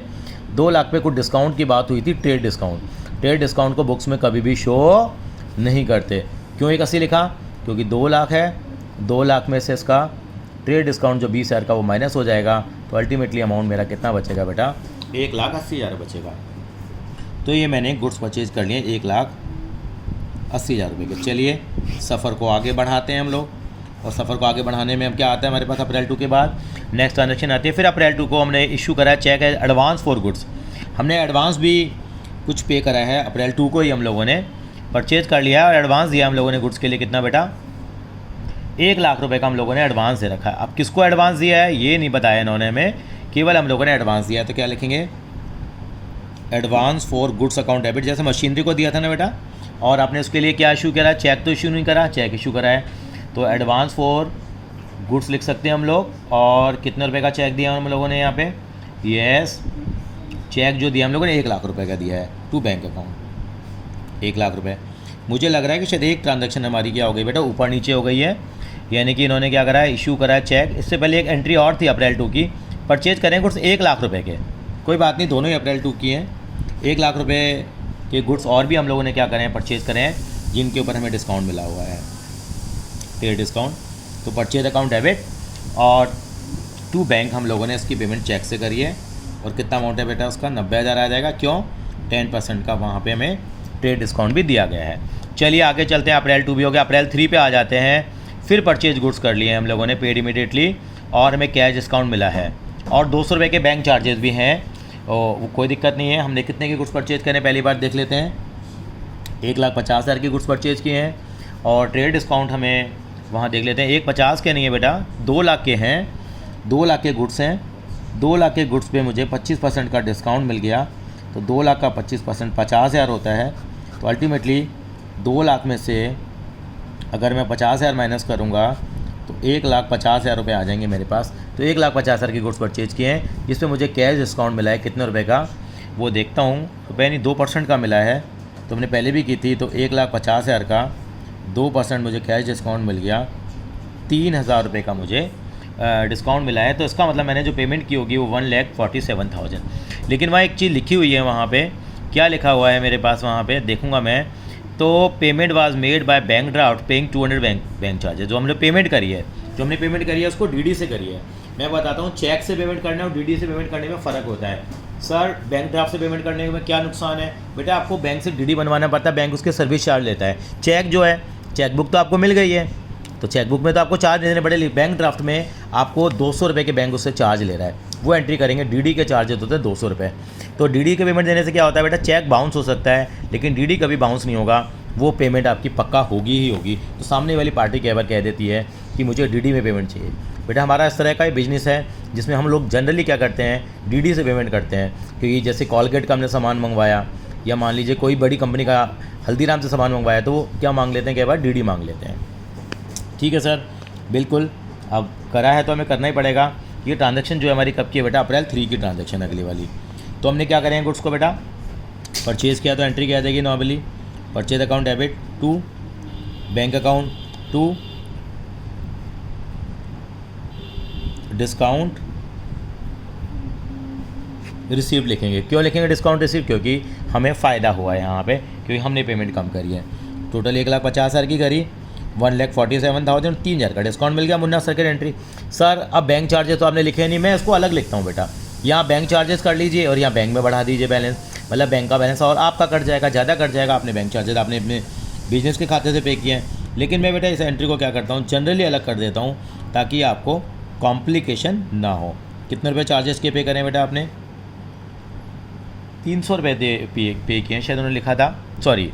2 लाख पे कुछ डिस्काउंट की बात हुई थी, ट्रेड डिस्काउंट। ट्रेड डिस्काउंट को बुक्स में कभी भी शो नहीं करते। क्यों 1,80,000 लिखा, क्योंकि 2 लाख है, 2 लाख में से इसका ट्रेड डिस्काउंट जो 20,000 का वो माइनस हो जाएगा। तो अल्टीमेटली अमाउंट मेरा कितना बचेगा बेटा, 1,80,000 बचेगा। तो ये मैंने गुड्स परचेज कर लिए 1,80,000 रुपये के। चलिए सफ़र को आगे बढ़ाते हैं हम लोग, और सफ़र को आगे बढ़ाने में हम क्या आता है हमारे पास, अप्रैल 2 के बाद नेक्स्ट ट्रांजेक्शन आती है। फिर अप्रैल 2 को हमने इशू करा है चेक है एडवांस फॉर गुड्स। हमने एडवांस भी कुछ पे करा है अप्रैल 2 को ही हम लोगों ने, परचेज कर लिया है और एडवांस दिया हम लोगों ने गुड्स के लिए कितना बेटा, 1 लाख रुपए का हम लोगों ने एडवांस दे रखा है। अब किसको एडवांस दिया है ये नहीं बताया इन्होंने हमें, केवल हम लोगों ने एडवांस दिया है। तो क्या लिखेंगे, advance for goods account debit, जैसे मशीनरी को दिया था ना बेटा, और आपने उसके लिए क्या इशू करा, चेक तो इशू नहीं करा, चेक इशू करा है। तो एडवांस फॉर गुड्स लिख सकते हैं हम लोग, और कितने रुपए का चेक दिया हम लोगों ने यहाँ पे, यस, चेक जो दिया हम लोगों ने 1 लाख रुपए का दिया है टू बैंक अकाउंट, 1 लाख रुपए। मुझे लग रहा है कि शायद एक ट्रांजैक्शन हमारी क्या हो गई बेटा, ऊपर नीचे हो गई है, यानी कि इन्होंने क्या करा है, इशू करा है चेक। इससे पहले एक एंट्री और थी अप्रैल 2 की, परचेज करें गुड्स 1 लाख रुपए के, कोई बात नहीं, दोनों ही अप्रैल 2 की हैं। 1 लाख रुपए के गुड्स और भी हम लोगों ने क्या करें हैं, परचेज़ करें हैं, जिनके ऊपर हमें डिस्काउंट मिला हुआ है, ट्रेड डिस्काउंट। तो परचेज अकाउंट डेबिट और टू बैंक हम लोगों ने इसकी पेमेंट चेक से करी है। और कितना अमाउंट है बेटा उसका, 90,000 आ जाएगा। क्यों, 10% का वहाँ पे हमें ट्रेड डिस्काउंट भी दिया गया है। चलिए आगे चलते हैं, अप्रैल 2 भी हो गया, अप्रैल 3 पे आ जाते हैं। फिर परचेज गुड्स कर लिए हैं हम लोगों ने, पेड इमीडिएटली, और हमें कैश डिस्काउंट मिला है, और 200 रुपये के बैंक चार्जेस भी हैं, और कोई दिक्कत नहीं है। हमने कितने की गुड्स परचेज करें पहली बार देख लेते हैं, 1,50,000 की गुड्स परचेज किए हैं, और ट्रेड डिस्काउंट हमें वहाँ देख लेते हैं, 1,50,000 के नहीं है बेटा, 2 लाख के हैं, 2 लाख के गुड्स हैं। 2 लाख के गुड्स पे मुझे 25% का डिस्काउंट मिल गया, तो 2 लाख का 25% 50,000 होता है। तो अल्टीमेटली 2 लाख में से अगर मैं 50,000 माइनस करूँगा तो 1,50,000 रुपये आ जाएंगे मेरे पास। तो 1,50,000 की गुड्स परचेज किए हैं, जिस पे मुझे कैश डिस्काउंट मिला है कितने रुपए का, वो देखता हूँ, रुपये नहीं 2% का मिला है। तो हमने पहले भी की थी, तो 1,50,000 का 2% मुझे कैश डिस्काउंट मिल गया, 3,000 रुपये का मुझे डिस्काउंट मिला है। तो इसका मतलब मैंने जो पेमेंट की होगी वो 1,47,000। लेकिन वहाँ एक चीज़ लिखी हुई है, वहाँ पे क्या लिखा हुआ है मेरे पास, वहाँ पे देखूँगा मैं, तो payment was made by bank draft paying 200 bank charges. जो हमने पेमेंट करी है, उसको डीडी से करी है। मैं बताता हूँ, चेक से पेमेंट करने और डीडी से पेमेंट करने में फ़र्क होता है। सर बैंक ड्राफ्ट से पेमेंट करने में क्या नुकसान है बेटा, आपको बैंक से डीडी बनवाना पड़ता है, बैंक उसके सर्विस चार्ज लेता है। चेक जो है, चेकबुक तो आपको मिल गई है, तो चेकबुक में तो आपको चार्ज देने पड़े, बैंक ड्राफ्ट में आपको 200 रुपये के बैंक उससे चार्ज ले रहा है, वो एंट्री करेंगे। डीडी के चार्जेस होते हैं 200 रुपये। तो डीडी के पेमेंट देने से क्या होता है बेटा, चेक बाउंस हो सकता है, लेकिन डीडी कभी बाउंस नहीं होगा, वो पेमेंट आपकी पक्का होगी ही होगी। तो सामने वाली पार्टी कई बार कह देती है कि मुझे डीडी में पेमेंट चाहिए। बेटा हमारा इस तरह का ही बिजनेस है, जिसमें हम लोग जनरली क्या करते हैं, डीडी से पेमेंट करते हैं। क्योंकि जैसे कॉलगेट का हमने सामान मंगवाया, या मान लीजिए कोई बड़ी कंपनी का हल्दीराम से सामान मंगवाया, तो वो क्या मांग लेते हैं, कई बार डीडी मांग लेते हैं। ठीक है सर, बिल्कुल, अब करा है तो हमें करना ही पड़ेगा। ये ट्रांजैक्शन जो है हमारी कब की है बेटा, अप्रैल 3 की ट्रांजैक्शन अगली वाली। तो हमने क्या करें गुड्स को बेटा, परचेज़ किया तो एंट्री क्या आ जाएगी normally, purchase account debit to bank account to discount receive लिखेंगे। क्यों लिखेंगे डिस्काउंट रिसीव, क्योंकि हमें फ़ायदा हुआ है यहाँ पे, क्योंकि हमने पेमेंट कम करी है। टोटल 1,50,000 की करी, 1,47,000, 3,000 का डिस्काउंट मिल गया। मुन्ना सर की एंट्री। सर अब बैंक चार्जेस तो आपने लिखे नहीं, मैं इसको अलग लिखता हूँ बेटा, यहाँ बैंक चार्जेस कर लीजिए और यहाँ बैंक में बढ़ा दीजिए बैलेंस, मतलब बैंक का बैलेंस और आपका कट जाएगा, ज़्यादा कट जाएगा। आपने बैंक चार्जेस आपने अपने बिजनेस के खाते से पे किए हैं, लेकिन मैं बेटा इस एंट्री को क्या करता हूँ, जनरली अलग कर देता हूँ, ताकि आपको कॉम्प्लिकेशन ना हो। कितने रुपये चार्जेस के पे करें बेटा आपने, 300 रुपये पे किए हैं शायद उन्होंने लिखा था, सॉरी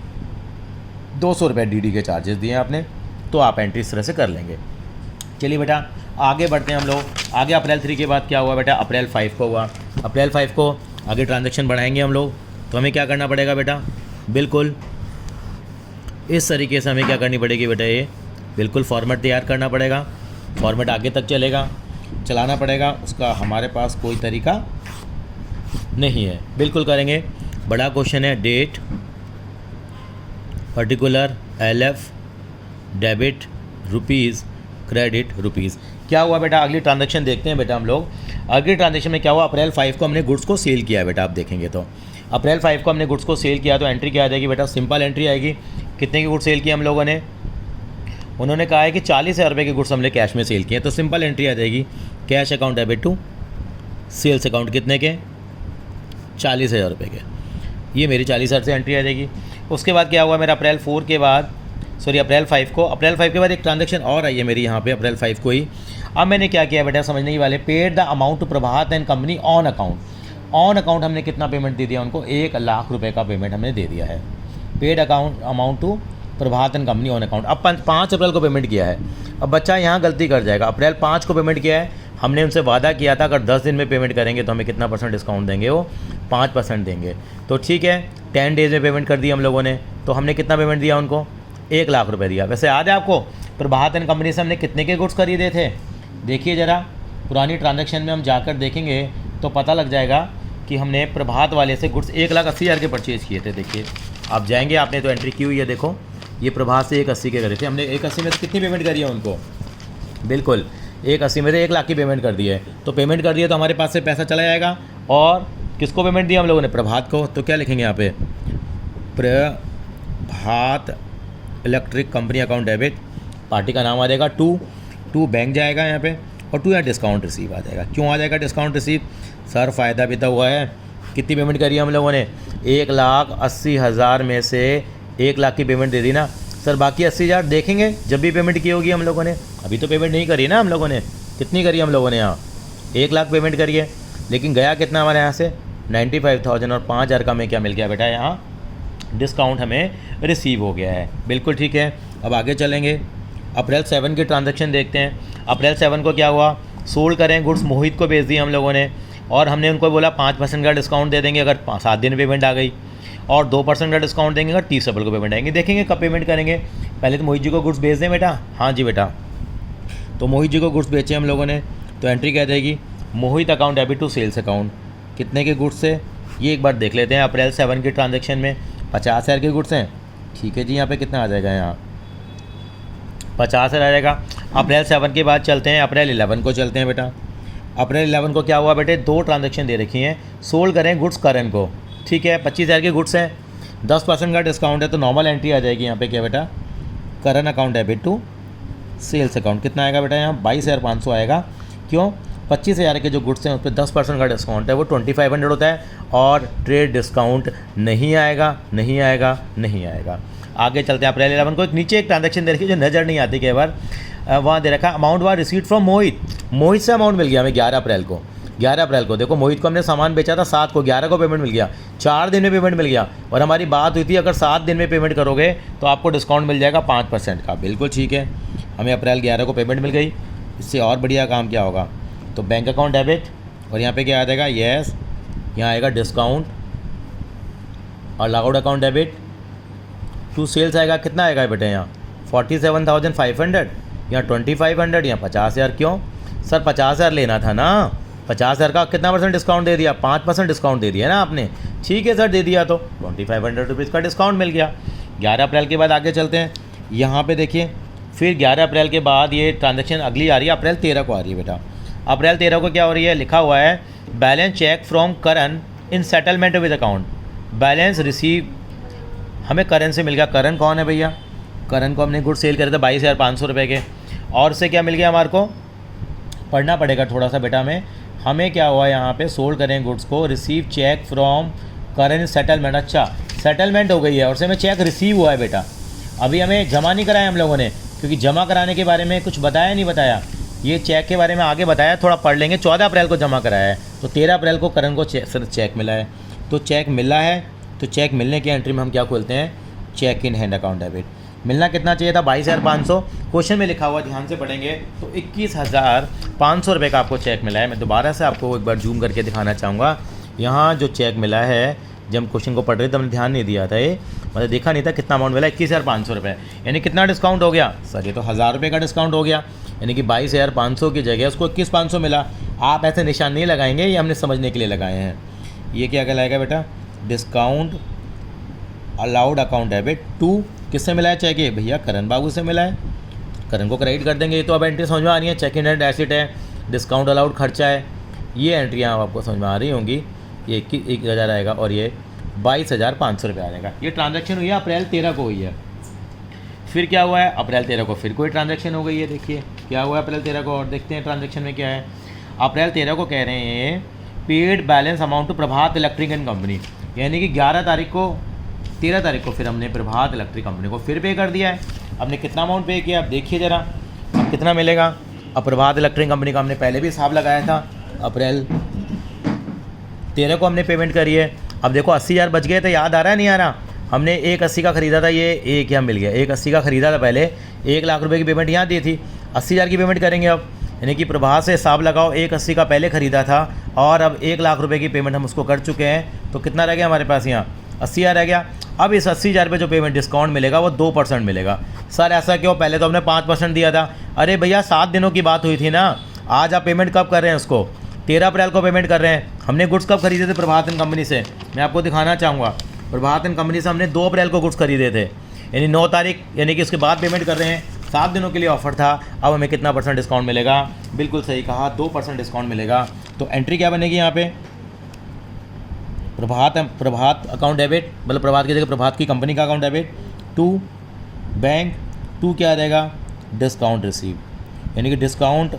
200 रुपये डीडी के चार्जेस दिए आपने। तो आप एंट्री इस तरह से कर लेंगे। चलिए बेटा आगे बढ़ते हैं हम लोग। आगे अप्रैल 3 के बाद क्या हुआ बेटा, अप्रैल 5 को हुआ। अप्रैल 5 को आगे ट्रांजैक्शन बढ़ाएंगे हम लोग, तो हमें क्या करना पड़ेगा बेटा, बिल्कुल इस तरीके से हमें क्या करनी पड़ेगी बेटा, ये बिल्कुल फॉर्मेट तैयार करना पड़ेगा। फॉर्मेट आगे तक चलेगा, चलाना पड़ेगा, उसका हमारे पास कोई तरीका नहीं है। बिल्कुल करेंगे। बड़ा क्वेश्चन है, date, particular, LF, debit, rupees, credit, rupees. क्या हुआ बेटा, अगली ट्रांजैक्शन देखते हैं बेटा हम लोग। अगली ट्रांजैक्शन में क्या हुआ, अप्रैल 5 को हमने गुड्स को सेल किया बेटा। आप देखेंगे तो अप्रैल 5 को हमने गुड्स को सेल किया, तो एंट्री क्या आ जाएगी बेटा, सिंपल एंट्री आएगी। कितने की गुड्स सेल किए हम लोगों ने, उन्होंने कहा है कि 40,000 रुपये के गुड्स हमने कैश में सेल किए, तो सिंपल एंट्री आ जाएगी, cash account debit to sales account कितने के, 40,000 रुपये के। ये मेरी 40,000 से एंट्री आ जाएगी। उसके बाद क्या हुआ मेरा, अप्रैल 4 के बाद, सॉरी अप्रैल 5 को, अप्रैल 5 के बाद एक ट्रांजैक्शन और आई है मेरी यहाँ पे अप्रैल 5 को ही। अब मैंने क्या किया बेटा, समझने की वाले, paid the amount to Prabhat and company on account. On account हमने कितना पेमेंट दे दिया उनको, 1 लाख रुपए का पेमेंट हमने दे दिया है। Paid account amount to Prabhat and company on account. अब 5 अप्रैल को पेमेंट किया है। अब बच्चा यहाँ गलती कर जाएगा, अप्रैल 5 को पेमेंट किया है, हमने उनसे वादा किया था अगर 10 दिन में पेमेंट करेंगे तो हमें कितना % डिस्काउंट देंगे, वो 5% देंगे। तो ठीक है 10 डेज़ में पेमेंट कर दिया हम लोगों ने, तो हमने कितना पेमेंट दिया उनको, 1 लाख रुपये दिया। वैसे याद है आपको प्रभात एंड कंपनी से हमने कितने के गुड्स खरीदे थे? देखिए ज़रा पुरानी ट्रांजैक्शन में हम जाकर देखेंगे तो पता लग जाएगा कि हमने प्रभात वाले से गुड्स 1,80,000 के परचेज़ किए थे। देखिए आप जाएंगे, आपने तो एंट्री की हुई है, देखो ये प्रभात से 1,80 के करे थे हमने। 1,80 में कितनी पेमेंट करी है उनको? बिल्कुल 1,80 में से 1 लाख की पेमेंट कर दी है। तो पेमेंट कर दिया तो हमारे पास से पैसा चला जाएगा। और किसको पेमेंट दिया हम लोगों ने? प्रभात को। तो क्या लिखेंगे यहाँ पे? Prabhat electric company account debit, party का नाम आ जाएगा टू बैंक जाएगा यहाँ पे, और 2 यहाँ डिस्काउंट रिसीव आ जाएगा। क्यों आ जाएगा डिस्काउंट रिसीव? सर फ़ायदा भी तो हुआ है। कितनी पेमेंट करी है हम लोगों ने? 1,80,000 में से 1 लाख की पेमेंट दे दी ना सर, बाकी 80,000 देखेंगे जब भी पेमेंट की होगी हम लोगों ने। अभी तो पेमेंट नहीं करी ना हम लोगों ने। कितनी करी हम लोगों ने? यहाँ 1 लाख पेमेंट करी है, लेकिन गया कितना हमारे यहाँ से? 95,000। और 5,000 का हमें क्या मिल गया बेटा? यहाँ डिस्काउंट हमें रिसीव हो गया है। बिल्कुल ठीक है। अब आगे चलेंगे, अप्रैल 7 की ट्रांजैक्शन देखते हैं। अप्रैल 7 को क्या हुआ? सोल्ड करें गुड्स मोहित को भेज दिए हम लोगों ने, और हमने उनको बोला 5% का डिस्काउंट दे देंगे अगर 7 दिन में पेमेंट आ गई, और 2% का डिस्काउंट देंगे अगर 30 अप्रैल को पेमेंट आएंगे। देखेंगे कब पेमेंट करेंगे। पहले तो मोहित जी को गुड्स भेज दें बेटा। हाँ जी बेटा, तो मोहित जी को गुड्स बेचे हम लोगों ने, तो एंट्री क्या देगी? Mohit account debit to sales account. कितने के गुड्स से ये एक बार देख लेते हैं। अप्रैल 7 की ट्रांजैक्शन में 50,000 के गुड्स हैं। ठीक है जी, यहाँ पे कितना आ जाएगा? यहाँ 50,000 आ जाएगा। अप्रैल 7 के बाद चलते हैं, अप्रैल 11 को चलते हैं बेटा। अप्रैल 11 को क्या हुआ बेटे? 2 ट्रांजैक्शन दे रखी हैं। सोल्ड करें गुड्स करण को, ठीक है 25,000 के गुड्स हैं, 10% का डिस्काउंट है, तो नॉर्मल एंट्री आ जाएगी यहाँ पे क्या बेटा? Karan account debit to sales account. कितना आएगा बेटा? यहाँ 22,500 आएगा। क्यों? 25,000 के जो गुड्स हैं उस पर 10% का डिस्काउंट है, वो 2500 होता है, और ट्रेड डिस्काउंट नहीं आएगा, नहीं आएगा, नहीं आएगा। आगे चलते हैं अप्रैल 11 को। नीचे एक ट्रांजैक्शन दे रखी है जो नज़र नहीं आती कई बार, वहाँ दे रखा अमाउंट वाज रिसीव्ड फ्रॉम मोहित। मोहित से अमाउंट मिल गया हमें 11 अप्रैल को। 11 अप्रैल को देखो, मोहित को हमने सामान बेचा था 7 को, 11 को पेमेंट मिल गया, 4 दिन में पेमेंट मिल गया। और हमारी बात हुई थी अगर 7 दिन में पेमेंट करोगे तो आपको डिस्काउंट मिल जाएगा 5% का। बिल्कुल ठीक है, हमें अप्रैल 11 को पेमेंट मिल गई। इससे और बढ़िया काम क्या होगा? तो बैंक अकाउंट डेबिट, और यहाँ पे क्या आ जाएगा? येस, यहाँ आएगा डिस्काउंट, और लॉगआउट अकाउंट डेबिट टू सेल्स आएगा। कितना आएगा बेटे? यहाँ 47,500, यहाँ 2,500, यहाँ 50,000। क्यों सर? 50,000 लेना था ना। 50,000 का कितना % डिस्काउंट दे दिया? 5% डिस्काउंट दे दिया ना आपने। ठीक है सर, दे दिया तो 2,500 रुपीज़ का डिस्काउंट मिल गया। 11 अप्रैल के बाद आगे चलते हैं। यहाँ पे देखिए, फिर 11 अप्रैल के बाद ये ट्रांजैक्शन अगली आ रही है, अप्रैल 13 को आ रही है बेटा। अप्रैल 13 को क्या हो रही है? लिखा हुआ है balance cheque from Karan in settlement with account. Balance receive हमें करण से मिल गया। करण कौन है भैया? करण को हमने गुड सेल करे थे 22,500 रुपये के, और उससे क्या मिल गया हमारे को? पढ़ना पड़ेगा थोड़ा सा बेटा हमें क्या हुआ यहाँ पे? सोल्ड करें गुड्स को, receive cheque from Karan settlement. अच्छा, सेटलमेंट हो गई है और उससे हमें चेक रिसीव हुआ है बेटा। अभी हमें जमा नहीं कराया हम लोगों ने, क्योंकि जमा कराने के बारे में कुछ बताया नहीं बताया। ये चेक के बारे में आगे बताया, थोड़ा पढ़ लेंगे। 14 अप्रैल को जमा कराया है, तो 13 अप्रैल को करण को चेक मिला है। तो चेक मिला है, तो चेक मिलने की एंट्री में हम क्या खोलते हैं? Cheque in hand account debit. मिलना कितना चाहिए था? 22,500। क्वेश्चन में लिखा हुआ, ध्यान से पढ़ेंगे तो 21,500 रुपये का आपको चेक मिला है। मैं दोबारा से आपको एक बार जूम करके दिखाना चाहूँगा। यहाँ जो चेक मिला है, जब हम क्वेश्चन को पढ़ रहे थे हमने ध्यान नहीं दिया था, ये मतलब देखा नहीं था कितना अमाउंट मिला। 21,500 रुपये, यानी कितना डिस्काउंट हो गया सर? ये तो 1,000 रुपये का डिस्काउंट हो गया, यानी कि 22,500 की जगह उसको 21,500 मिला। आप ऐसे निशान नहीं लगाएंगे, ये हमने समझने के लिए लगाए हैं। ये क्या कहलाएगा बेटा? Discount allowed account debit to, किससे मिला है चेक? ये भैया करण बाबू से मिला है, करण को क्रेडिट कर देंगे। ये तो अब एंट्री समझ में आ रही है, चेक इन हैंड एसिड है, डिस्काउंट अलाउड खर्चा है। ये एंट्रियाँ आपको समझ में आ रही होंगी। ये 1,000 आएगा और ये 22,500 रुपये आ जाएगा। ये ट्रांजैक्शन हुई है अप्रैल 13 को हुई है। फिर क्या हुआ है? अप्रैल 13 को फिर कोई ट्रांजैक्शन हो गई है। देखिए क्या हुआ है अप्रैल 13 को, और देखते हैं ट्रांजैक्शन में क्या है। अप्रैल 13 को कह रहे हैं paid balance amount to Prabhat electric and company, यानी कि 11 तारीख को 13 तारीख को फिर हमने प्रभात इलेक्ट्रिक कंपनी को फिर पे कर दिया है। हमने कितना अमाउंट पे किया? अब देखिए ज़रा, अब कितना मिलेगा? अब प्रभात इलेक्ट्रिक कंपनी का हमने पहले भी हिसाब लगाया था, अप्रैल 13 को हमने पेमेंट करी है। अब देखो 80,000 बच गए थे, याद आ रहा है नहीं आ रहा? हमने 180 का ख़रीदा था, ये एक यहाँ मिल गया, 180 का ख़रीदा था पहले, 1 लाख रुपए की पेमेंट यहाँ दी थी, 80,000 की पेमेंट करेंगे अब। यानी कि प्रभात से हिसाब लगाओ, 180 का पहले ख़रीदा था और अब 1 लाख रुपए की पेमेंट हम उसको कर चुके हैं। तो कितना रह गया हमारे पास यहाँ, 80,000 रह गया। अब इस 80,000 पे जो पेमेंट डिस्काउंट मिलेगा वो 2% मिलेगा। सर ऐसा क्यों, पहले तो हमने 5% दिया था। अरे भैया 7 दिनों की बात हुई थी ना, आज आप पेमेंट कब कर रहे हैं उसको, 13 अप्रैल को पेमेंट कर रहे हैं। हमने गुड्स कब खरीदे थे प्रभात एंड कंपनी से, मैं आपको दिखाना चाहूँगा। प्रभात एंड कंपनी से हमने 2 अप्रैल को गुड्स खरीदे थे, यानी 9 तारीख, यानी कि उसके बाद पेमेंट कर रहे हैं। 7 दिनों के लिए ऑफर था। अब हमें कितना % डिस्काउंट मिलेगा, बिल्कुल सही कहा, 2% डिस्काउंट मिलेगा। तो एंट्री क्या बनेगी यहाँ पे, प्रभात अकाउंट डेबिट, मतलब प्रभात की जगह प्रभात की कंपनी का account debit, to bank, to क्या आ जाएगा, डिस्काउंट रिसीव, यानी कि डिस्काउंट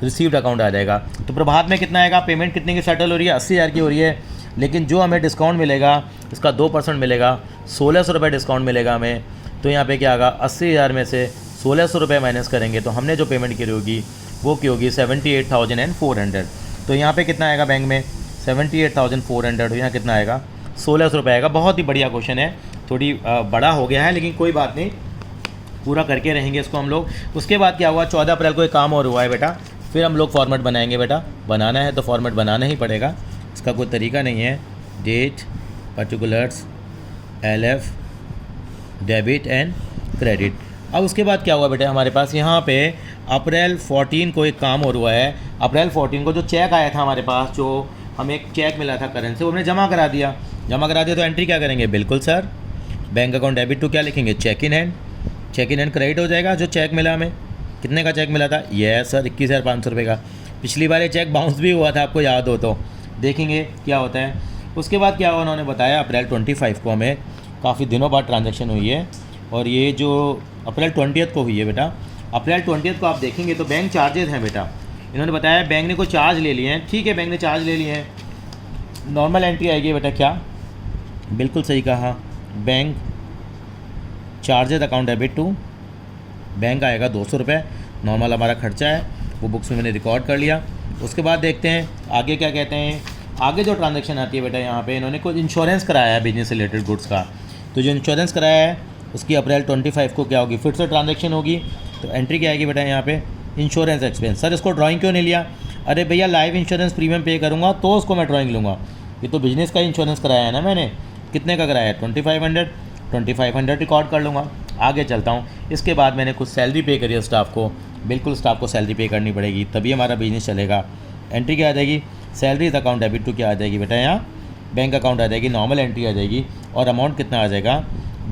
रिसीव्ड अकाउंट आ जाएगा। तो प्रभात में कितना आएगा, पेमेंट कितने की सेटल हो रही है, 80,000 की हो रही है, लेकिन जो हमें डिस्काउंट मिलेगा इसका 2% मिलेगा, 1,600 रुपये डिस्काउंट मिलेगा हमें। तो यहाँ पे क्या आएगा, 80,000 में से 1,600 रुपये माइनस करेंगे तो हमने जो पेमेंट की होगी वो की होगी 78,400। तो यहाँ पे कितना आएगा बैंक में, 78,400, यहाँ कितना आएगा, 1,600 रुपये आएगा। बहुत ही बढ़िया क्वेश्चन है, थोड़ी बड़ा हो गया है लेकिन कोई बात नहीं, पूरा करके रहेंगे इसको हम लोग। उसके बाद क्या हुआ, 14 अप्रैल को एक काम और हुआ है बेटा, फिर हम लोग फॉर्मेट बनाएंगे बेटा, बनाना है तो फॉर्मेट बनाना ही पड़ेगा, इसका कोई तरीका नहीं है। Date, particulars, LF, debit and credit. अब उसके बाद क्या हुआ बेटा, हमारे पास यहाँ पे अप्रैल 14 को एक काम और हुआ है। अप्रैल 14 को जो चेक आया था हमारे पास, जो हमें एक चेक मिला था करेंट से, वो हमने जमा करा दिया। तो एंट्री क्या करेंगे, बिल्कुल sir, bank account debit to क्या लिखेंगे, चेक इन हैंड क्रेडिट हो जाएगा। जो चेक मिला हमें, कितने का चेक मिला था, ये सर 21,500 रुपये का। पिछली बार ये चेक बाउंस भी हुआ था, आपको याद हो तो देखेंगे क्या होता है। उसके बाद क्या हुआ, उन्होंने बताया अप्रैल 25 को हमें काफ़ी दिनों बाद ट्रांजैक्शन हुई है, और ये जो अप्रैल 20 को हुई है बेटा, अप्रैल 20 को आप देखेंगे तो बैंक चार्जेज हैं बेटा। इन्होंने बताया बैंक ने कोई चार्ज ले लिए हैं, ठीक है, बैंक ने चार्ज ले लिए हैं। नॉर्मल एंट्री आएगी बेटा, क्या, बिल्कुल सही कहा, bank charges account debit to bank आएगा 200 रुपये, नॉर्मल हमारा खर्चा है, वो बुक्स में मैंने रिकॉर्ड कर लिया। उसके बाद देखते हैं आगे क्या कहते हैं। आगे जो ट्रांजैक्शन आती है बेटा, यहाँ पे इन्होंने कोई इंश्योरेंस कराया है बिजनेस रिलेटेड गुड्स का, तो जो इंश्योरेंस कराया है उसकी अप्रैल 25 को क्या होगी, फिर से ट्रांजैक्शन होगी। तो एंट्री क्या आएगी बेटा यहाँ पे, इंश्योरेंस एक्सपेंस। सर इसको ड्राइंग क्यों नहीं लिया, अरे भैया लाइफ इंश्योरेंस प्रीमियम पे करूँगा तो उसको मैं ड्राइंग लूँगा, ये तो बिजनेस का इंश्योरेंस कराया है ना मैंने। कितने का कराया है, 2500 रिकॉर्ड कर लूँगा। आगे चलता हूँ। इसके बाद मैंने कुछ सैलरी पे करी है स्टाफ को, बिल्कुल स्टाफ को सैलरी पे करनी पड़ेगी तभी हमारा बिजनेस चलेगा। एंट्री क्या आ जाएगी, सैलरीज अकाउंट डेबिट टू क्या आ जाएगी बेटा, यहाँ बैंक अकाउंट आ जाएगी, नॉर्मल एंट्री आ जाएगी, और अमाउंट कितना आ जाएगा,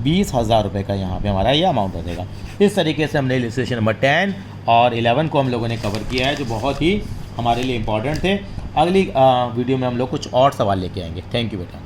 20,000 रुपये का यहाँ पे हमारा ये अमाउंट आ जाएगा। इस तरीके से हमने इलस्ट्रेशन नंबर 10 और 11 को हम लोगों ने कवर किया है, जो बहुत ही हमारे लिए इंपॉर्टेंट थे। अगली वीडियो में हम लोग कुछ और सवाल लेके आएंगे। थैंक यू बेटा।